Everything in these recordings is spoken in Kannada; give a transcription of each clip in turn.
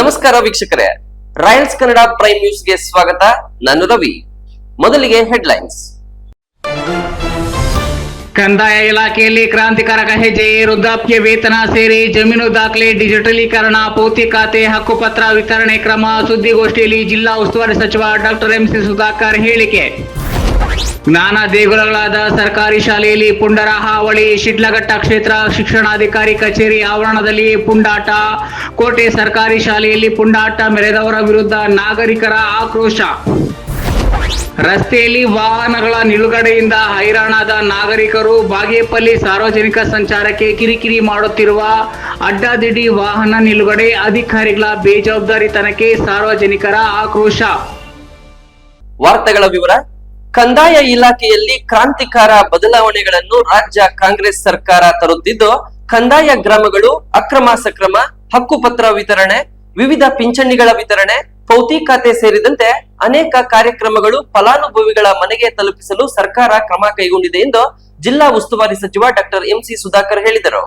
ನಮಸ್ಕಾರ ವೀಕ್ಷಕರೇ, ರಾಯಲ್ಸ್ ಕನ್ನಡ ಪ್ರೈಮ್ ನ್ಯೂಸ್ಗೆ ಸ್ವಾಗತ. ನಾನು ರವಿ. ಮೊದಲಿಗೆ ಹೆಡ್ಲೈನ್ಸ್. ಕಂದಾಯ ಇಲಾಖೆಯಲ್ಲಿ ಕ್ರಾಂತಿಕಾರಕ ಹೆಜ್ಜೆ, ವೃದ್ಧಾಪ್ಯ ವೇತನ ಸೇರಿ ಜಮೀನು ದಾಖಲೆ ಡಿಜಿಟಲೀಕರಣ, ಪೌತಿ ಖಾತೆ ಹಕ್ಕುಪತ್ರ ವಿತರಣೆ ಕ್ರಮ. ಸುದ್ದಿಗೋಷ್ಠಿಯಲ್ಲಿ ಜಿಲ್ಲಾ ಉಸ್ತುವಾರಿ ಸಚಿವ ಡಾಕ್ಟರ್ ಎಂಸಿ ಸುಧಾಕರ್ ಹೇಳಿಕೆ. ಜ್ಞಾನ ದೇಗುಲಗಳಾದ ಸರ್ಕಾರಿ ಶಾಲೆಯಲ್ಲಿ ಪುಂಡರ ಹಾವಳಿ, ಶಿಡ್ಲಘಟ್ಟ ಕ್ಷೇತ್ರ ಶಿಕ್ಷಣಾಧಿಕಾರಿ ಕಚೇರಿ ಆವರಣದಲ್ಲಿ ಪುಂಡಾಟ. ಕೋಟೆ ಸರ್ಕಾರಿ ಶಾಲೆಯಲ್ಲಿ ಪುಂಡಾಟ ಮೆರೆದವರ ವಿರುದ್ಧ ನಾಗರಿಕರ ಆಕ್ರೋಶ. ರಸ್ತೆಯಲ್ಲಿ ವಾಹನಗಳ ನಿಲುಗಡೆಯಿಂದ ಹೈರಾಣಾದ ನಾಗರಿಕರು. ಬಾಗೇಪಲ್ಲಿ ಸಾರ್ವಜನಿಕ ಸಂಚಾರಕ್ಕೆ ಕಿರಿಕಿರಿ ಮಾಡುತ್ತಿರುವ ಅಡ್ಡಾದಿಡ್ಡಿ ವಾಹನ ನಿಲುಗಡೆ, ಅಧಿಕಾರಿಗಳ ಬೇಜವಾಬ್ದಾರಿತನಕ್ಕೆ ಸಾರ್ವಜನಿಕರ ಆಕ್ರೋಶ. ವಾರ್ತೆಗಳ ವಿವರ. ಕಂದಾಯ ಇಲಾಖೆಯಲ್ಲಿ ಕ್ರಾಂತಿಕಾರ ಬದಲಾವಣೆಗಳನ್ನು ರಾಜ್ಯ ಕಾಂಗ್ರೆಸ್ ಸರ್ಕಾರ ತರುತ್ತಿದ್ದು, ಕಂದಾಯ ಗ್ರಾಮಗಳು, ಅಕ್ರಮ ಸಕ್ರಮ, ಹಕ್ಕುಪತ್ರ ವಿತರಣೆ, ವಿವಿಧ ಪಿಂಚಣಿಗಳ ವಿತರಣೆ, ಪೌತಿ ಖಾತೆ ಸೇರಿದಂತೆ ಅನೇಕ ಕಾರ್ಯಕ್ರಮಗಳು ಫಲಾನುಭವಿಗಳ ಮನೆಗೆ ತಲುಪಿಸಲು ಸರ್ಕಾರ ಕ್ರಮ ಕೈಗೊಂಡಿದೆ ಎಂದು ಜಿಲ್ಲಾ ಉಸ್ತುವಾರಿ ಸಚಿವ ಡಾಕ್ಟರ್ ಎಂಸಿ ಸುಧಾಕರ್ ಹೇಳಿದರು.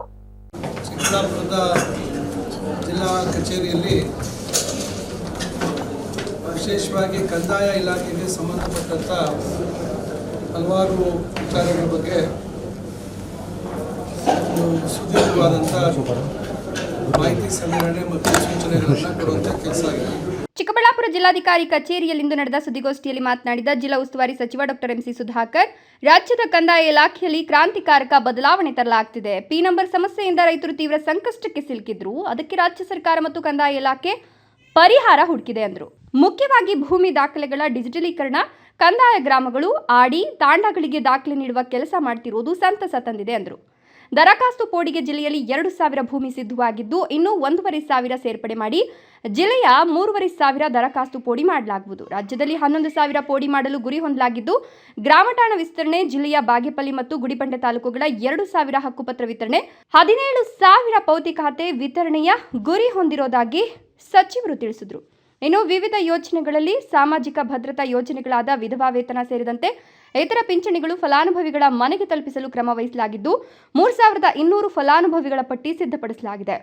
ಚಿಕ್ಕಬಳ್ಳಾಪುರದ ಜಿಲ್ಲಾ ಕಚೇರಿಯಲ್ಲಿ ವಿಶೇಷವಾಗಿ ಕಂದಾಯ ಇಲಾಖೆಗೆ ಸಂಬಂಧಪಟ್ಟಂಥ ಹಲವಾರು ವಿಚಾರಗಳ ಬಗ್ಗೆ ಸುದೀರ್ಘವಾದಂಥ ಮಾಹಿತಿ ಸಂಗ್ರಹಣೆ ಮತ್ತು ಸೂಚನೆಗಳನ್ನು ಕೊಡುವಂಥ ಕೆಲಸ ಆಗಿದೆ. ಚಿಕ್ಕಬಳ್ಳಾಪುರ ಜಿಲ್ಲಾಧಿಕಾರಿ ಕಚೇರಿಯಲ್ಲಿಂದು ನಡೆದ ಸುದ್ದಿಗೋಷ್ಠಿಯಲ್ಲಿ ಮಾತನಾಡಿದ ಜಿಲ್ಲಾ ಉಸ್ತುವಾರಿ ಸಚಿವ ಡಾಕ್ಟರ್ ಎಂಸಿ ಸುಧಾಕರ್, ರಾಜ್ಯದ ಕಂದಾಯ ಇಲಾಖೆಯಲ್ಲಿ ಕ್ರಾಂತಿಕಾರಕ ಬದಲಾವಣೆ ತರಲಾಗುತ್ತಿದೆ. ಪಿ ನಂಬರ್ ಸಮಸ್ಯೆಯಿಂದ ರೈತರು ತೀವ್ರ ಸಂಕಷ್ಟಕ್ಕೆ ಸಿಲುಕಿದ್ರು. ಅದಕ್ಕೆ ರಾಜ್ಯ ಸರ್ಕಾರ ಮತ್ತು ಕಂದಾಯ ಇಲಾಖೆ ಪರಿಹಾರ ಹುಡುಕಿದೆ ಎಂದರು. ಮುಖ್ಯವಾಗಿ ಭೂಮಿ ದಾಖಲೆಗಳ ಡಿಜಿಟಲೀಕರಣ, ಕಂದಾಯ ಗ್ರಾಮಗಳು, ಆಡಿ ತಾಂಡಗಳಿಗೆ ದಾಖಲೆ ನೀಡುವ ಕೆಲಸ ಮಾಡ್ತಿರುವುದು ಸಂತಸ ತಂದಿದೆ ಎಂದರು. ದರಖಾಸ್ತು ಪೋಡಿಗೆ ಜಿಲ್ಲೆಯಲ್ಲಿ 2,000 ಭೂಮಿ ಸಿದ್ಧವಾಗಿದ್ದು, ಇನ್ನೂ 1,500 ಸೇರ್ಪಡೆ ಮಾಡಿ ಜಿಲ್ಲೆಯ 3,500 ದರಖಾಸ್ತು ಪೋಡಿ ಮಾಡಲಾಗುವುದು. ರಾಜ್ಯದಲ್ಲಿ 11,000 ಪೋಡಿ ಮಾಡಲು ಗುರಿ ಹೊಂದಲಾಗಿದ್ದು, ಗ್ರಾಮ ಠಾಣ ವಿಸ್ತರಣೆ, ಜಿಲ್ಲೆಯ ಬಾಗೇಪಲ್ಲಿ ಮತ್ತು ಗುಡಿಬಂಡೆ ತಾಲೂಕುಗಳ 2,000 ಹಕ್ಕುಪತ್ರ ವಿತರಣೆ, 17,000 ಪೌತಿ ಖಾತೆ ವಿತರಣೆಯ ಗುರಿ ಹೊಂದಿರೋದಾಗಿ ಸಚಿವರು ತಿಳಿಸಿದರು. ಇನ್ನು ವಿವಿಧ ಯೋಜನೆಗಳಲ್ಲಿ ಸಾಮಾಜಿಕ ಭದ್ರತಾ ಯೋಜನೆಗಳಾದ ವಿಧವಾ ವೇತನ ಸೇರಿದಂತೆ ಇತರ ಪಿಂಚಣಿಗಳು ಫಲಾನುಭವಿಗಳ ಮನೆಗೆ ತಲುಪಿಸಲು ಕ್ರಮ ವಹಿಸಲಾಗಿದ್ದು, 3,200 ಫಲಾನುಭವಿಗಳ ಪಟ್ಟಿ ಸಿದ್ಧಪಡಿಸಲಾಗಿದೆ.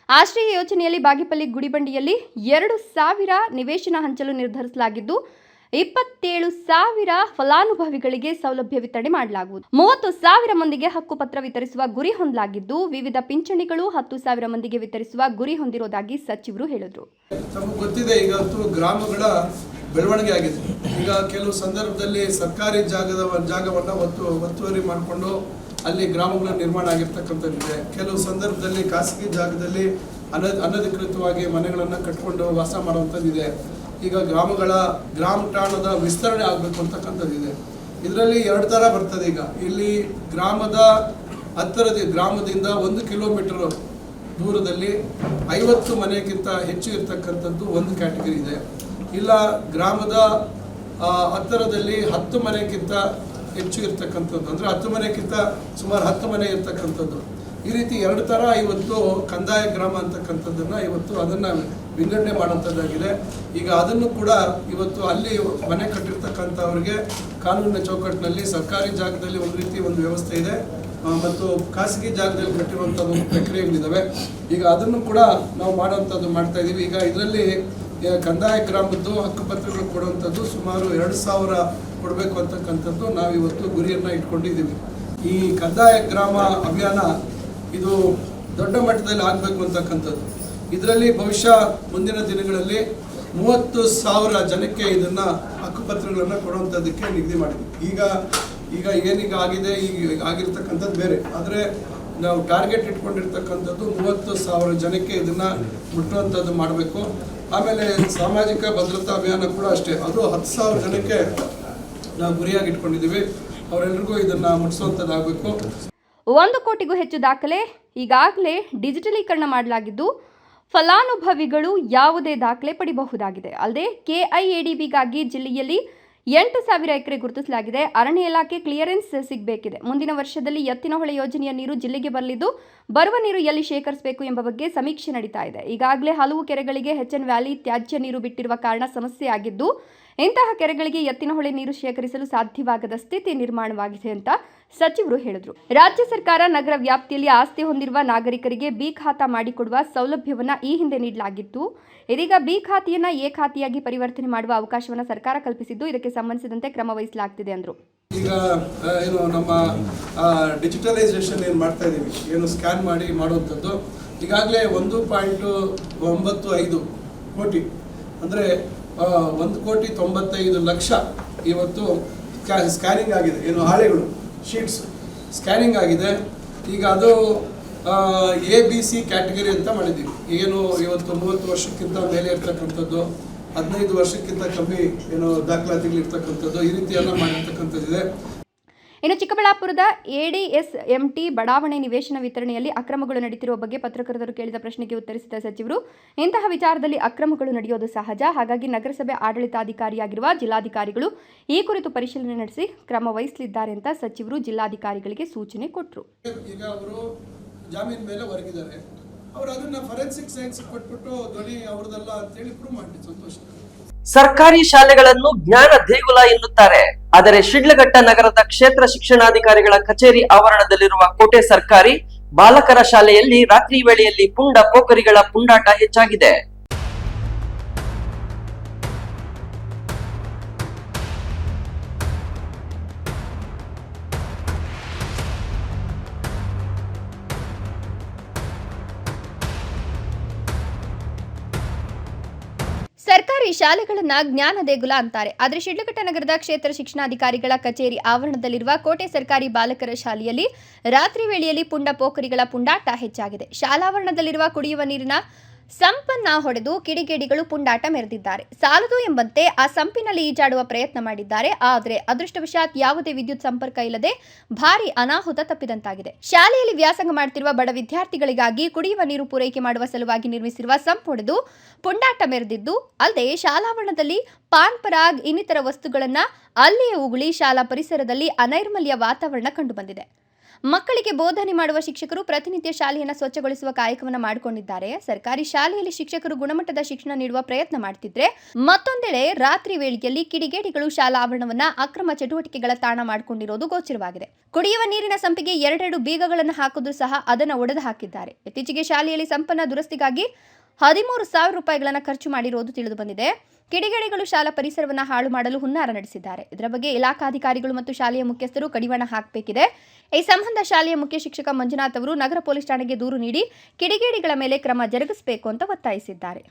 ಆಶ್ರಯ ಯೋಜನೆಯಲ್ಲಿ ಬಾಗೇಪಲ್ಲಿ ಗುಡಿಬಂಡಿಯಲ್ಲಿ 2,000 ನಿವೇಶನ ಹಂಚಲು ನಿರ್ಧರಿಸಲಾಗಿದ್ದು, 27,000 ಫಲಾನುಭವಿಗಳಿಗೆ ಸೌಲಭ್ಯ ವಿತರಣೆ ಮಾಡಲಾಗುವುದು. 30,000 ಮಂದಿಗೆ ಹಕ್ಕುಪತ್ರ ವಿತರಿಸುವ ಗುರಿ ಹೊಂದಲಾಗಿದ್ದು, ವಿವಿಧ ಪಿಂಚಣಿಗಳು 10,000 ಮಂದಿಗೆ ವಿತರಿಸುವ ಗುರಿ ಹೊಂದಿರುವುದಾಗಿ ಸಚಿವರು ಹೇಳಿದರು. ತಮಗೆ ಗೊತ್ತಿದೆ, ಈಗ ಗ್ರಾಮಗಳ ಬೆಳವಣಿಗೆ ಆಗಿದೆ. ಈಗ ಕೆಲವು ಸಂದರ್ಭದಲ್ಲಿ ಸರ್ಕಾರಿ ಜಾಗವನ್ನು ಒತ್ತುವರಿ ಮಾಡಿಕೊಂಡು ಅಲ್ಲಿ ಗ್ರಾಮಗಳ ನಿರ್ಮಾಣ ಆಗಿರ್ತಕ್ಕಂಥದ್ದಿದೆ. ಕೆಲವು ಸಂದರ್ಭದಲ್ಲಿ ಖಾಸಗಿ ಜಾಗದಲ್ಲಿ ಅನಧಿಕೃತವಾಗಿ ಮನೆಗಳನ್ನು ಕಟ್ಕೊಂಡು ವಾಸ ಮಾಡುವಂಥದ್ದಿದೆ. ಈಗ ಗ್ರಾಮ ಠಾಣದ ವಿಸ್ತರಣೆ ಆಗಬೇಕು ಅಂತಕ್ಕಂಥದ್ದಿದೆ. ಇದರಲ್ಲಿ 2 ಥರ ಬರ್ತದೆ. ಈಗ ಇಲ್ಲಿ ಗ್ರಾಮದಿಂದ 1 ಕಿಲೋಮೀಟರ್ ದೂರದಲ್ಲಿ 50 ಮನೆಗಿಂತ ಹೆಚ್ಚು ಇರ್ತಕ್ಕಂಥದ್ದು ಒಂದು ಕ್ಯಾಟಗರಿ ಇದೆ. ಇಲ್ಲ ಗ್ರಾಮದ ಹತ್ತಿರದಲ್ಲಿ 10 ಮನೆಗಿಂತ ಹೆಚ್ಚು ಇರ್ತಕ್ಕಂಥದ್ದು, ಅಂದರೆ 10 ಮನೆಗಿಂತ ಸುಮಾರು 10 ಮನೆ ಇರ್ತಕ್ಕಂಥದ್ದು. ಈ ರೀತಿ 2 ಥರ ಇವತ್ತು ಕಂದಾಯ ಗ್ರಾಮ ಅಂತಕ್ಕಂಥದ್ದನ್ನು ಇವತ್ತು ಅದನ್ನು ವಿಂಗಡಣೆ ಮಾಡುವಂಥದ್ದಾಗಿದೆ. ಈಗ ಅದನ್ನು ಕೂಡ ಇವತ್ತು ಅಲ್ಲಿ ಮನೆ ಕಟ್ಟಿರ್ತಕ್ಕಂಥವ್ರಿಗೆ ಕಾನೂನಿನ ಚೌಕಟ್ಟಿನಲ್ಲಿ ಸರ್ಕಾರಿ ಜಾಗದಲ್ಲಿ ಒಂದು ವ್ಯವಸ್ಥೆ ಇದೆ ಮತ್ತು ಖಾಸಗಿ ಜಾಗದಲ್ಲಿ ಕಟ್ಟಿರುವಂಥ ಒಂದು ಪ್ರಕ್ರಿಯೆಗಳಿದ್ದಾವೆ. ಈಗ ಅದನ್ನು ಕೂಡ ನಾವು ಮಾಡ್ತಾ ಇದ್ದೀವಿ. ಈಗ ಇದರಲ್ಲಿ ಕಂದಾಯ ಗ್ರಾಮದ್ದು ಹಕ್ಕುಪತ್ರಗಳು ಕೊಡುವಂಥದ್ದು ಸುಮಾರು 2,000 ಕೊಡಬೇಕು ಅಂತಕ್ಕಂಥದ್ದು ನಾವಿವತ್ತು ಗುರಿಯನ್ನು ಇಟ್ಕೊಂಡಿದ್ದೀವಿ. ಈ ಕಂದಾಯ ಗ್ರಾಮ ಅಭಿಯಾನ ಇದು ದೊಡ್ಡ ಮಟ್ಟದಲ್ಲಿ ಆಗಬೇಕು ಅಂತಕ್ಕಂಥದ್ದು. ಇದರಲ್ಲಿ ಬಹುಶಃ ಮುಂದಿನ ದಿನಗಳಲ್ಲಿ 30,000 ಜನಕ್ಕೆ ಇದನ್ನು ಹಕ್ಕುಪತ್ರಗಳನ್ನು ಕೊಡುವಂಥದ್ದಕ್ಕೆ ನಿಗದಿ ಮಾಡಿದ್ವಿ. ಈಗ ಏನೀಗ ಆಗಿದೆ, ಈಗ ಆಗಿರ್ತಕ್ಕಂಥದ್ದು ಬೇರೆ. ಆದರೆ ನಾವು ಟಾರ್ಗೆಟ್ ಇಟ್ಕೊಂಡಿರ್ತಕ್ಕಂಥದ್ದು 30,000 ಜನಕ್ಕೆ ಇದನ್ನು ಮುಟ್ಟುವಂಥದ್ದು ಮಾಡಬೇಕು. ಆಮೇಲೆ ಸಾಮಾಜಿಕ ಭದ್ರತಾ ಅಭಿಯಾನ ಕೂಡ ಅಷ್ಟೇ, ಅದು 10,000 ಜನಕ್ಕೆ ನಾವು ಗುರಿಯಾಗಿ ಇಟ್ಕೊಂಡಿದ್ದೀವಿ. ಅವರೆಲ್ಲರಿಗೂ ಇದನ್ನು ಮುಟ್ಟಿಸುವಂಥದ್ದಾಗಬೇಕು. 1 ಕೋಟಿಗೂ ಹೆಚ್ಚು ದಾಖಲೆ ಈಗಾಗಲೇ ಡಿಜಿಟಲೀಕರಣ ಮಾಡಲಾಗಿದ್ದು, ಫಲಾನುಭವಿಗಳು ಯಾವುದೇ ದಾಖಲೆ ಪಡೆಯಬಹುದಾಗಿದೆ. ಅಲ್ಲದೆ ಕೆಐಎಡಿಬಿಗಾಗಿ ಜಿಲ್ಲೆಯಲ್ಲಿ 8,000 ಎಕರೆ ಗುರುತಿಸಲಾಗಿದೆ. ಅರಣ್ಯ ಇಲಾಖೆ ಕ್ಲಿಯರೆನ್ಸ್ ಸಿಗಬೇಕಿದೆ. ಮುಂದಿನ ವರ್ಷದಲ್ಲಿ ಎತ್ತಿನಹೊಳೆ ಯೋಜನೆಯ ನೀರು ಜಿಲ್ಲೆಗೆ ಬರಲಿದ್ದು, ಬರುವ ನೀರು ಎಲ್ಲಿ ಶೇಖರಿಸಬೇಕು ಎಂಬ ಬಗ್ಗೆ ಸಮೀಕ್ಷೆ ನಡೀತಾ ಇದೆ. ಈಗಾಗಲೇ ಹಲವು ಕೆರೆಗಳಿಗೆ HN ವ್ಯಾಲಿ ತ್ಯಾಜ್ಯ ನೀರು ಬಿಟ್ಟಿರುವ ಕಾರಣ ಸಮಸ್ಯೆ ಆಗಿದ್ದು, ಇಂತಹ ಕೆರೆಗಳಿಗೆ ಎತ್ತಿನಹೊಳೆ ನೀರು ಶೇಖರಿಸಲು ಸಾಧ್ಯವಾಗದ ಸ್ಥಿತಿ ನಿರ್ಮಾಣವಾಗಿದೆ ಅಂತ ಸಚಿವರು ಹೇಳಿದರು. ರಾಜ್ಯ ಸರ್ಕಾರ ನಗರ ವ್ಯಾಪ್ತಿಯಲ್ಲಿ ಆಸ್ತಿ ಹೊಂದಿರುವ ನಾಗರಿಕರಿಗೆ ಬಿ ಖಾತಾ ಮಾಡಿಕೊಡುವ ಸೌಲಭ್ಯವನ್ನು ಈ ಹಿಂದೆ ನೀಡಲಾಗಿತ್ತು. ಇದೀಗ ಬಿ ಖಾತೆಯನ್ನು ಎ ಖಾತೆಯಾಗಿ ಪರಿವರ್ತನೆ ಮಾಡುವ ಅವಕಾಶವನ್ನು ಸರ್ಕಾರ ಕಲ್ಪಿಸಿದ್ದು, ಇದಕ್ಕೆ ಸಂಬಂಧಿಸಿದಂತೆ ಕ್ರಮ ವಹಿಸಲಾಗುತ್ತಿದೆ ಎಂದರು. ಈಗ ಏನು ನಮ್ಮ ಡಿಜಿಟಲೈಸೇಷನ್ ಏನು ಮಾಡ್ತಾ ಇದ್ದೀವಿ, ಏನು ಸ್ಕ್ಯಾನ್ ಮಾಡಿ ಮಾಡುವಂಥದ್ದು, ಈಗಾಗಲೇ 1.95 ಕೋಟಿ ಅಂದರೆ 1,95,00,000 ಇವತ್ತು ಸ್ಕ್ಯಾನಿಂಗ್ ಆಗಿದೆ. ಏನು ಹಾಳೆಗಳು ಶೀಟ್ಸ್ ಸ್ಕ್ಯಾನಿಂಗ್ ಆಗಿದೆ. ಈಗ ಅದು ABC ಕ್ಯಾಟಗರಿ ಅಂತ ಮಾಡಿದ್ದೀವಿ. ಏನು ಇವತ್ತು 30 ವರ್ಷಕ್ಕಿಂತ ಮೇಲೆ ಇರ್ತಕ್ಕಂಥದ್ದು, 15 ವರ್ಷಕ್ಕಿಂತ ಕಮ್ಮಿ ಏನು ದಾಖಲಾತಿಗಳಿರ್ತಕ್ಕಂಥದ್ದು, ಈ ರೀತಿಯೆಲ್ಲ ಮಾಡಿರ್ತಕ್ಕಂಥದ್ದಿದೆ. ಇನ್ನು ಚಿಕ್ಕಬಳ್ಳಾಪುರದ ADSMT ಬಡಾವಣೆ ನಿವೇಶನ ವಿತರಣೆಯಲ್ಲಿ ಅಕ್ರಮಗಳು ನಡೀತಿರುವ ಬಗ್ಗೆ ಪತ್ರಕರ್ತರು ಕೇಳಿದ ಪ್ರಶ್ನೆಗೆ ಉತ್ತರಿಸಿದ ಸಚಿವರು, ಇಂತಹ ವಿಚಾರದಲ್ಲಿ ಅಕ್ರಮಗಳು ನಡೆಯೋದು ಸಹಜ. ಹಾಗಾಗಿ ನಗರಸಭೆ ಆಡಳಿತಾಧಿಕಾರಿಯಾಗಿರುವ ಜಿಲ್ಲಾಧಿಕಾರಿಗಳು ಈ ಕುರಿತು ಪರಿಶೀಲನೆ ನಡೆಸಿ ಕ್ರಮ ವಹಿಸಲಿದ್ದಾರೆ ಅಂತ ಸಚಿವರು ಜಿಲ್ಲಾಧಿಕಾರಿಗಳಿಗೆ ಸೂಚನೆ ಕೊಟ್ಟರು. ಈಗ ಅವರು ಜಾಮೀನು ಮೇಲೆ ಹೊರಗಿದ್ದಾರೆ, ಅವರು ಅದನ್ನ ಫಾರೆನ್ಸಿಕ್ ಸೈನ್ಸ್ ಕೊಟ್ಬಿಟ್ಟು ಧ್ವನಿ ಅವ್ರದಲ್ಲ ಅಂತೇಳಿ ಪ್ರೂವ್ ಮಾಡಿ ಸಂತೋಷ. ಸರ್ಕಾರಿ ಶಾಲೆಗಳನ್ನು ಜ್ಞಾನ ದೇಗುಲ ಎನ್ನುತ್ತಾರೆ. ಆದರೆ ಶಿಡ್ಲಘಟ್ಟ ನಗರದ ಕ್ಷೇತ್ರ ಶಿಕ್ಷಣಾಧಿಕಾರಿಗಳ ಕಚೇರಿ ಆವರಣದಲ್ಲಿರುವ ಕೋಟೆ ಸರ್ಕಾರಿ ಬಾಲಕರ ಶಾಲೆಯಲ್ಲಿ ರಾತ್ರಿ ವೇಳೆಯಲ್ಲಿ ಪುಂಡ ಪೋಖರಿಗಳ ಪುಂಡಾಟ ಹೆಚ್ಚಾಗಿದೆ. ಸರ್ಕಾರಿ ಶಾಲೆಗಳನ್ನ ಜ್ಞಾನ ದೇಗುಲ ಅಂತಾರೆ. ಆದರೆ ಶಿಡ್ಲಘಟ್ಟ ನಗರದ ಕ್ಷೇತ್ರ ಶಿಕ್ಷಣಾಧಿಕಾರಿಗಳ ಕಚೇರಿ ಆವರಣದಲ್ಲಿರುವ ಕೋಟೆ ಸರ್ಕಾರಿ ಬಾಲಕರ ಶಾಲೆಯಲ್ಲಿ ರಾತ್ರಿ ವೇಳೆಯಲ್ಲಿ ಪುಂಡ ಪೋಖರಿಗಳ ಪುಂಡಾಟ ಹೆಚ್ಚಾಗಿದೆ. ಶಾಲಾವರಣದಲ್ಲಿರುವ ಕುಡಿಯುವ ನೀರಿನ ಸಂಪನ್ನ ಹೊಡೆದು ಕಿಡಿಗೇಡಿಗಳು ಪುಂಡಾಟ ಮೆರೆದಿದ್ದಾರೆ. ಸಾಲದು ಎಂಬಂತೆ ಆ ಸಂಪಿನಲ್ಲಿ ಈಜಾಡುವ ಪ್ರಯತ್ನ ಮಾಡಿದ್ದಾರೆ. ಆದರೆ ಅದೃಷ್ಟವಶಾತ್ ಯಾವುದೇ ವಿದ್ಯುತ್ ಸಂಪರ್ಕ ಇಲ್ಲದೆ ಭಾರಿ ಅನಾಹುತ ತಪ್ಪಿದಂತಾಗಿದೆ. ಶಾಲೆಯಲ್ಲಿ ವ್ಯಾಸಂಗ ಮಾಡುತ್ತಿರುವ ಬಡ ವಿದ್ಯಾರ್ಥಿಗಳಿಗಾಗಿ ಕುಡಿಯುವ ನೀರು ಪೂರೈಕೆ ಮಾಡುವ ಸಲುವಾಗಿ ನಿರ್ಮಿಸಿರುವ ಸಂಪ್ ಹೊಡೆದು ಪುಂಡಾಟ ಮೆರೆದಿದ್ದು ಅಲ್ಲದೆ ಶಾಲಾವರಣದಲ್ಲಿ ಪಾನ್ ಪರಾಗ್ ಇನ್ನಿತರ ವಸ್ತುಗಳನ್ನು ಅಲ್ಲಿಯೇ ಉಗುಳಿ ಶಾಲಾ ಪರಿಸರದಲ್ಲಿ ಅನೈರ್ಮಲ್ಯ ವಾತಾವರಣ ಕಂಡುಬಂದಿದೆ. ಮಕ್ಕಳಿಗೆ ಬೋಧನೆ ಮಾಡುವ ಶಿಕ್ಷಕರು ಪ್ರತಿನಿತ್ಯ ಶಾಲೆಯನ್ನು ಸ್ವಚ್ಛಗೊಳಿಸುವ ಕಾಯಕವನ್ನು ಮಾಡಿಕೊಂಡಿದ್ದಾರೆ. ಸರ್ಕಾರಿ ಶಾಲೆಯಲ್ಲಿ ಶಿಕ್ಷಕರು ಗುಣಮಟ್ಟದ ಶಿಕ್ಷಣ ನೀಡುವ ಪ್ರಯತ್ನ ಮಾಡುತ್ತಿದ್ರೆ, ಮತ್ತೊಂದೆಡೆ ರಾತ್ರಿ ವೇಳೆಯಲ್ಲಿ ಕಿಡಿಗೇಡಿಗಳು ಶಾಲಾ ಆವರಣವನ್ನ ಅಕ್ರಮ ಚಟುವಟಿಕೆಗಳ ತಾಣ ಮಾಡಿಕೊಂಡಿರೋದು ಗೋಚರವಾಗಿದೆ. ಕುಡಿಯುವ ನೀರಿನ ಸಂಪಿಗೆ 2 ಬೀಗಗಳನ್ನು ಹಾಕಿದ್ರು ಸಹ ಅದನ್ನು ಒಡೆದು ಹಾಕಿದ್ದಾರೆ. ಇತ್ತೀಚೆಗೆ ಶಾಲೆಯಲ್ಲಿ ಸಂಪನ್ನ ದುರಸ್ತಿಗಾಗಿ 13,000 ರೂಪಾಯಿಗಳನ್ನು ಖರ್ಚು ಮಾಡಿರುವುದು ತಿಳಿದು ಬಂದಿದೆ. ಕಿಡಿಗೇಡಿಗಳು ಶಾಲಾ ಪರಿಸರವನ್ನು ಹಾಳು ಮಾಡಲು ಹುನ್ನಾರ ನಡೆಸಿದ್ದಾರೆ. ಇದರ ಬಗ್ಗೆ ಇಲಾಖಾಧಿಕಾರಿಗಳು ಮತ್ತು ಶಾಲೆಯ ಮುಖ್ಯಸ್ಥರು ಕಡಿವಾಣ ಹಾಕಬೇಕಿದೆ. ಈ ಸಂಬಂಧ ಶಾಲೆಯ ಮುಖ್ಯ ಶಿಕ್ಷಕ ಮಂಜುನಾಥ್ ಅವರು ನಗರ ಪೊಲೀಸ್ ಠಾಣೆಗೆ ದೂರು ನೀಡಿ ಕಿಡಿಗೇಡಿಗಳ ಮೇಲೆ ಕ್ರಮ ಜರುಗಿಸಬೇಕು ಅಂತ ಒತ್ತಾಯಿಸಿದ್ದಾರೆ.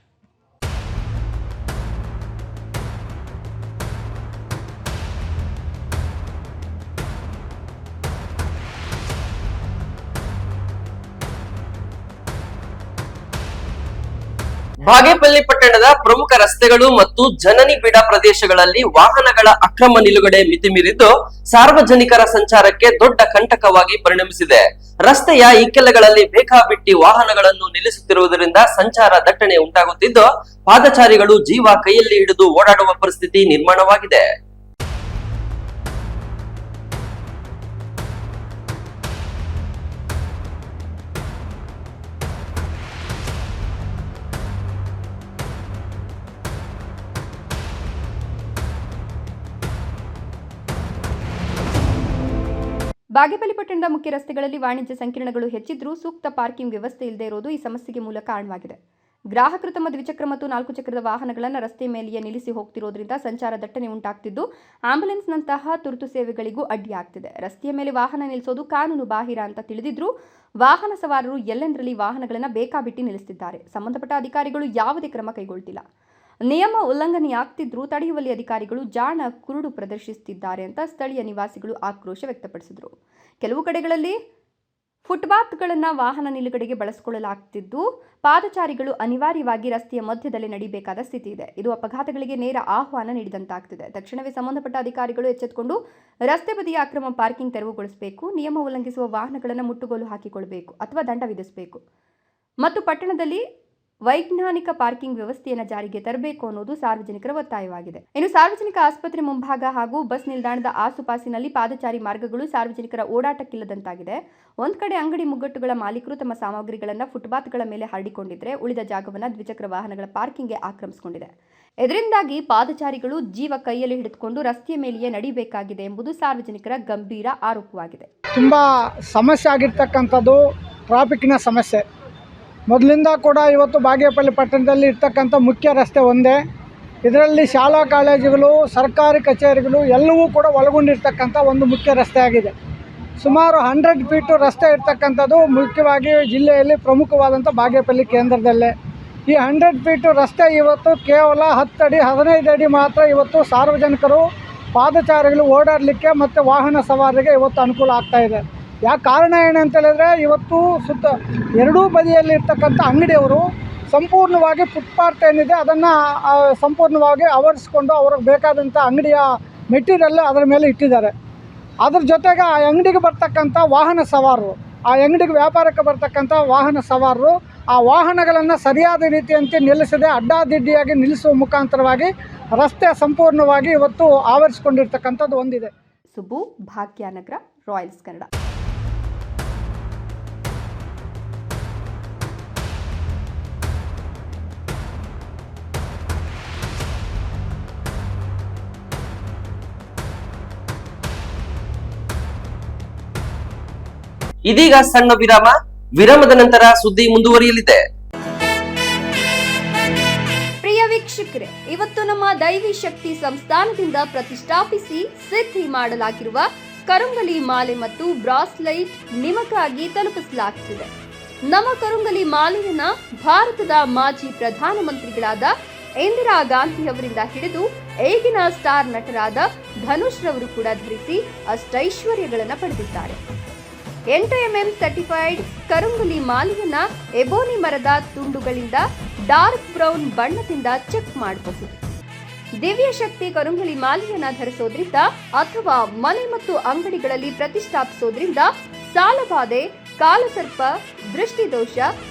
ಬಾಗೇಪಲ್ಲಿ ಪಟ್ಟಣದ ಪ್ರಮುಖ ರಸ್ತೆಗಳು ಮತ್ತು ಜನನಿ ಬೀಡ ಪ್ರದೇಶಗಳಲ್ಲಿ ವಾಹನಗಳ ಅಕ್ರಮ ನಿಲುಗಡೆ ಮಿತಿಮೀರಿದ್ದು ಸಾರ್ವಜನಿಕರ ಸಂಚಾರಕ್ಕೆ ದೊಡ್ಡ ಕಂಟಕವಾಗಿ ಪರಿಣಮಿಸಿದೆ. ರಸ್ತೆಯ ಇಕ್ಕೆಲಗಳಲ್ಲಿ ಬೇಕಾಬಿಟ್ಟಿ ವಾಹನಗಳನ್ನು ನಿಲ್ಲಿಸುತ್ತಿರುವುದರಿಂದ ಸಂಚಾರ ದಟ್ಟಣೆ ಉಂಟಾಗುತ್ತಿದ್ದು ಪಾದಚಾರಿಗಳು ಜೀವ ಕೈಯಲ್ಲಿ ಹಿಡಿದು ಓಡಾಡುವ ಪರಿಸ್ಥಿತಿ ನಿರ್ಮಾಣವಾಗಿದೆ. ಬಾಗೇಪಲ್ಲಿ ಪಟ್ಟಣದ ಮುಖ್ಯ ರಸ್ತೆಗಳಲ್ಲಿ ವಾಣಿಜ್ಯ ಸಂಕೀರ್ಣಗಳು ಹೆಚ್ಚಿದ್ರೂ ಸೂಕ್ತ ಪಾರ್ಕಿಂಗ್ ವ್ಯವಸ್ಥೆ ಇಲ್ಲದೆ ಇರೋದು ಈ ಸಮಸ್ಯೆಗೆ ಮೂಲ ಕಾರಣವಾಗಿದೆ. ಗ್ರಾಹಕರು ತಮ್ಮ ದ್ವಿಚಕ್ರ ಮತ್ತು 4 ಚಕ್ರದ ವಾಹನಗಳನ್ನು ರಸ್ತೆ ಮೇಲೆಯೇ ನಿಲ್ಲಿಸಿ ಹೋಗ್ತಿರೋದ್ರಿಂದ ಸಂಚಾರ ದಟ್ಟಣೆ ಉಂಟಾಗ್ತಿದ್ದು ಆಂಬ್ಯುಲೆನ್ಸ್ನಂತಹ ತುರ್ತು ಸೇವೆಗಳಿಗೂ ಅಡ್ಡಿಯಾಗ್ತಿದೆ. ರಸ್ತೆಯ ಮೇಲೆ ವಾಹನ ನಿಲ್ಲಿಸೋದು ಕಾನೂನು ಬಾಹಿರ ಅಂತ ತಿಳಿದಿದ್ರೂ ವಾಹನ ಸವಾರರು ಎಲ್ಲೆಂದರಲ್ಲಿ ವಾಹನಗಳನ್ನು ಬೇಕಾಬಿಟ್ಟಿ ನಿಲ್ಲಿಸುತ್ತಿದ್ದಾರೆ. ಸಂಬಂಧಪಟ್ಟ ಅಧಿಕಾರಿಗಳು ಯಾವುದೇ ಕ್ರಮ ಕೈಗೊಳ್ಳುತ್ತಿಲ್ಲ. ನಿಯಮ ಉಲ್ಲಂಘನೆಯಾಗ್ತಿದ್ರೂ ತಡೆಯುವಲ್ಲಿ ಅಧಿಕಾರಿಗಳು ಜಾಣ ಕುರುಡು ಪ್ರದರ್ಶಿಸುತ್ತಿದ್ದಾರೆ ಅಂತ ಸ್ಥಳೀಯ ನಿವಾಸಿಗಳು ಆಕ್ರೋಶ ವ್ಯಕ್ತಪಡಿಸಿದರು. ಕೆಲವು ಕಡೆಗಳಲ್ಲಿ ಫುಟ್ಪಾತ್ಗಳನ್ನು ವಾಹನ ನಿಲುಗಡೆಗೆ ಬಳಸಿಕೊಳ್ಳಲಾಗುತ್ತಿದ್ದು ಪಾದಚಾರಿಗಳು ಅನಿವಾರ್ಯವಾಗಿ ರಸ್ತೆಯ ಮಧ್ಯದಲ್ಲಿ ನಡೀಬೇಕಾದ ಸ್ಥಿತಿ ಇದೆ. ಇದು ಅಪಘಾತಗಳಿಗೆ ನೇರ ಆಹ್ವಾನ ನೀಡಿದಂತಾಗ್ತಿದೆ. ತಕ್ಷಣವೇ ಸಂಬಂಧಪಟ್ಟ ಅಧಿಕಾರಿಗಳು ಎಚ್ಚೆತ್ತುಕೊಂಡು ರಸ್ತೆ ಬದಿಯ ಅಕ್ರಮ ಪಾರ್ಕಿಂಗ್ ತೆರವುಗೊಳಿಸಬೇಕು, ನಿಯಮ ಉಲ್ಲಂಘಿಸುವ ವಾಹನಗಳನ್ನು ಮುಟ್ಟುಗೋಲು ಹಾಕಿಕೊಳ್ಳಬೇಕು ಅಥವಾ ದಂಡ ವಿಧಿಸಬೇಕು ಮತ್ತು ಪಟ್ಟಣದಲ್ಲಿ ವೈಜ್ಞಾನಿಕ ಪಾರ್ಕಿಂಗ್ ವ್ಯವಸ್ಥೆಯನ್ನು ಜಾರಿಗೆ ತರಬೇಕು ಅನ್ನೋದು ಸಾರ್ವಜನಿಕರ ಒತ್ತಾಯವಾಗಿದೆ. ಇನ್ನು ಸಾರ್ವಜನಿಕ ಆಸ್ಪತ್ರೆ ಮುಂಭಾಗ ಹಾಗೂ ಬಸ್ ನಿಲ್ದಾಣದ ಆಸುಪಾಸಿನಲ್ಲಿ ಪಾದಚಾರಿ ಮಾರ್ಗಗಳು ಸಾರ್ವಜನಿಕರ ಓಡಾಟಕ್ಕಿಲ್ಲದಂತಾಗಿದೆ. ಒಂದು ಕಡೆ ಅಂಗಡಿ ಮುಗ್ಗಟ್ಟುಗಳ ಮಾಲೀಕರು ತಮ್ಮ ಸಾಮಗ್ರಿಗಳನ್ನು ಫುಟ್ಪಾತ್ಗಳ ಮೇಲೆ ಹರಡಿಕೊಂಡಿದ್ರೆ ಉಳಿದ ಜಾಗವನ್ನು ದ್ವಿಚಕ್ರ ವಾಹನಗಳ ಪಾರ್ಕಿಂಗ್ಗೆ ಆಕ್ರಮಿಸಿಕೊಂಡಿದೆ. ಇದರಿಂದಾಗಿ ಪಾದಚಾರಿಗಳು ಜೀವ ಕೈಯಲ್ಲಿ ಹಿಡಿದುಕೊಂಡು ರಸ್ತೆಯ ಮೇಲೆಯೇ ನಡಿಬೇಕಾಗಿದೆ ಎಂಬುದು ಸಾರ್ವಜನಿಕರ ಗಂಭೀರ ಆರೋಪವಾಗಿದೆ. ತುಂಬ ಸಮಸ್ಯೆ ಆಗಿರ್ತಕ್ಕಂಥದ್ದು ಟ್ರಾಫಿಕ್ನ ಸಮಸ್ಯೆ. ಮೊದಲಿಂದ ಕೂಡ ಇವತ್ತು ಬಾಗೇಪಲ್ಲಿ ಪಟ್ಟಣದಲ್ಲಿ ಇರ್ತಕ್ಕಂಥ ಮುಖ್ಯ ರಸ್ತೆ ಒಂದೇ. ಇದರಲ್ಲಿ ಶಾಲಾ ಕಾಲೇಜುಗಳು, ಸರ್ಕಾರಿ ಕಚೇರಿಗಳು ಎಲ್ಲವೂ ಕೂಡ ಒಳಗೊಂಡಿರ್ತಕ್ಕಂಥ ಒಂದು ಮುಖ್ಯ ರಸ್ತೆ ಆಗಿದೆ. ಸುಮಾರು 100 ಫೀಟು ರಸ್ತೆ ಇರ್ತಕ್ಕಂಥದ್ದು ಮುಖ್ಯವಾಗಿ ಜಿಲ್ಲೆಯಲ್ಲಿ ಪ್ರಮುಖವಾದಂಥ ಬಾಗೇಪಲ್ಲಿ ಕೇಂದ್ರದಲ್ಲೇ. ಈ 100 ಫೀಟು ರಸ್ತೆ ಇವತ್ತು ಕೇವಲ 10 ಅಡಿ 15 ಅಡಿ ಮಾತ್ರ ಇವತ್ತು ಸಾರ್ವಜನಿಕರು ಪಾದಚಾರಿಗಳು ಓಡಾಡಲಿಕ್ಕೆ ಮತ್ತು ವಾಹನ ಸವಾರರಿಗೆ ಇವತ್ತು ಅನುಕೂಲ ಆಗ್ತಾಯಿದೆ. ಯಾಕೆ ಕಾರಣ ಏನಂತ ಹೇಳಿದ್ರೆ, ಇವತ್ತು ಸುತ್ತ ಎರಡೂ ಬದಿಯಲ್ಲಿ ಇರ್ತಕ್ಕಂಥ ಅಂಗಡಿಯವರು ಸಂಪೂರ್ಣವಾಗಿ ಫುಟ್ಪಾತ್ ಏನಿದೆ ಅದನ್ನು ಸಂಪೂರ್ಣವಾಗಿ ಆವರಿಸ್ಕೊಂಡು ಅವ್ರಿಗೆ ಬೇಕಾದಂಥ ಅಂಗಡಿಯ ಮೆಟೀರಿಯಲ್ ಅದರ ಮೇಲೆ ಇಟ್ಟಿದ್ದಾರೆ. ಅದ್ರ ಜೊತೆಗೆ ಆ ಅಂಗಡಿಗೆ ಬರ್ತಕ್ಕಂಥ ವಾಹನ ಸವಾರರು, ಆ ಅಂಗಡಿಗೆ ವ್ಯಾಪಾರಕ್ಕೆ ಬರ್ತಕ್ಕಂಥ ವಾಹನ ಸವಾರರು ಆ ವಾಹನಗಳನ್ನು ಸರಿಯಾದ ರೀತಿಯಂತೆ ನಿಲ್ಲಿಸದೆ ಅಡ್ಡಾದಿಡ್ಡಿಯಾಗಿ ನಿಲ್ಲಿಸುವ ಮುಖಾಂತರವಾಗಿ ರಸ್ತೆ ಸಂಪೂರ್ಣವಾಗಿ ಇವತ್ತು ಆವರಿಸಿಕೊಂಡಿರ್ತಕ್ಕಂಥದ್ದು ಒಂದಿದೆ. ಸುಬ್ಬು, ಭಾಗ್ಯನಗರ, ರಾಯಲ್ಸ್ ಕನ್ನಡ. ಇದೀಗ ಸಣ್ಣ ವಿರಾಮ. ವಿರಾಮದ ನಂತರ ಸುದ್ದಿ ಮುಂದುವರಿಯಲಿದೆ. ಪ್ರಿಯ ವೀಕ್ಷಕರೇ, ಇವತ್ತು ನಮ್ಮ ದೈವಿ ಶಕ್ತಿ ಸಂಸ್ಥಾನದಿಂದ ಪ್ರತಿಷ್ಠಾಪಿಸಿ ಸಿದ್ಧಿ ಮಾಡಲಾಗಿರುವ ಕರುಂಗಲಿ ಮಾಲೆ ಮತ್ತು ಬ್ರಾಸ್ಲೈಟ್ ನಿಮಗಾಗಿ ತಲುಪಿಸಲಾಗುತ್ತಿದೆ. ನಮ್ಮ ಕರುಂಗಲಿ ಮಾಲೆಯನ್ನ ಭಾರತದ ಮಾಜಿ ಪ್ರಧಾನಮಂತ್ರಿಗಳಾದ ಇಂದಿರಾ ಗಾಂಧಿ ಅವರಿಂದ ಹಿಡಿದು ಈಗಿನ ಸ್ಟಾರ್ ನಟರಾದ ಧನುಷ್ ರವರು ಕೂಡ ಧರಿಸಿ ಅಷ್ಟೈಶ್ವರ್ಯಗಳನ್ನು ಪಡೆದಿದ್ದಾರೆ. 8 mm ಸರ್ಟಿಫೈಡ್ ಕರುಂಗಲಿ ಮಾಲೆಯನ್ನ ಎಬೋನಿ ಮರದ ತುಂಡುಗಳಿಂದ ಡಾರ್ಕ್ ಬ್ರೌನ್ ಬಣ್ಣದಿಂದ ಚೆಕ್ ಮಾಡಬಹುದು. ದಿವ್ಯ ಶಕ್ತಿ ಕರುಂಗಲಿ ಮಾಲೆಯನ್ನ ಧರಿಸೋದ್ರಿಂದ ಅಥವಾ ಮನೆ ಮತ್ತು ಅಂಗಡಿಗಳಲ್ಲಿ ಪ್ರತಿಷ್ಠಾಪಿಸೋದ್ರಿಂದ ಸಾಲಬಾಧೆ, ಕಾಲಸರ್ಪ, ದೃಷ್ಟಿದೋಷ,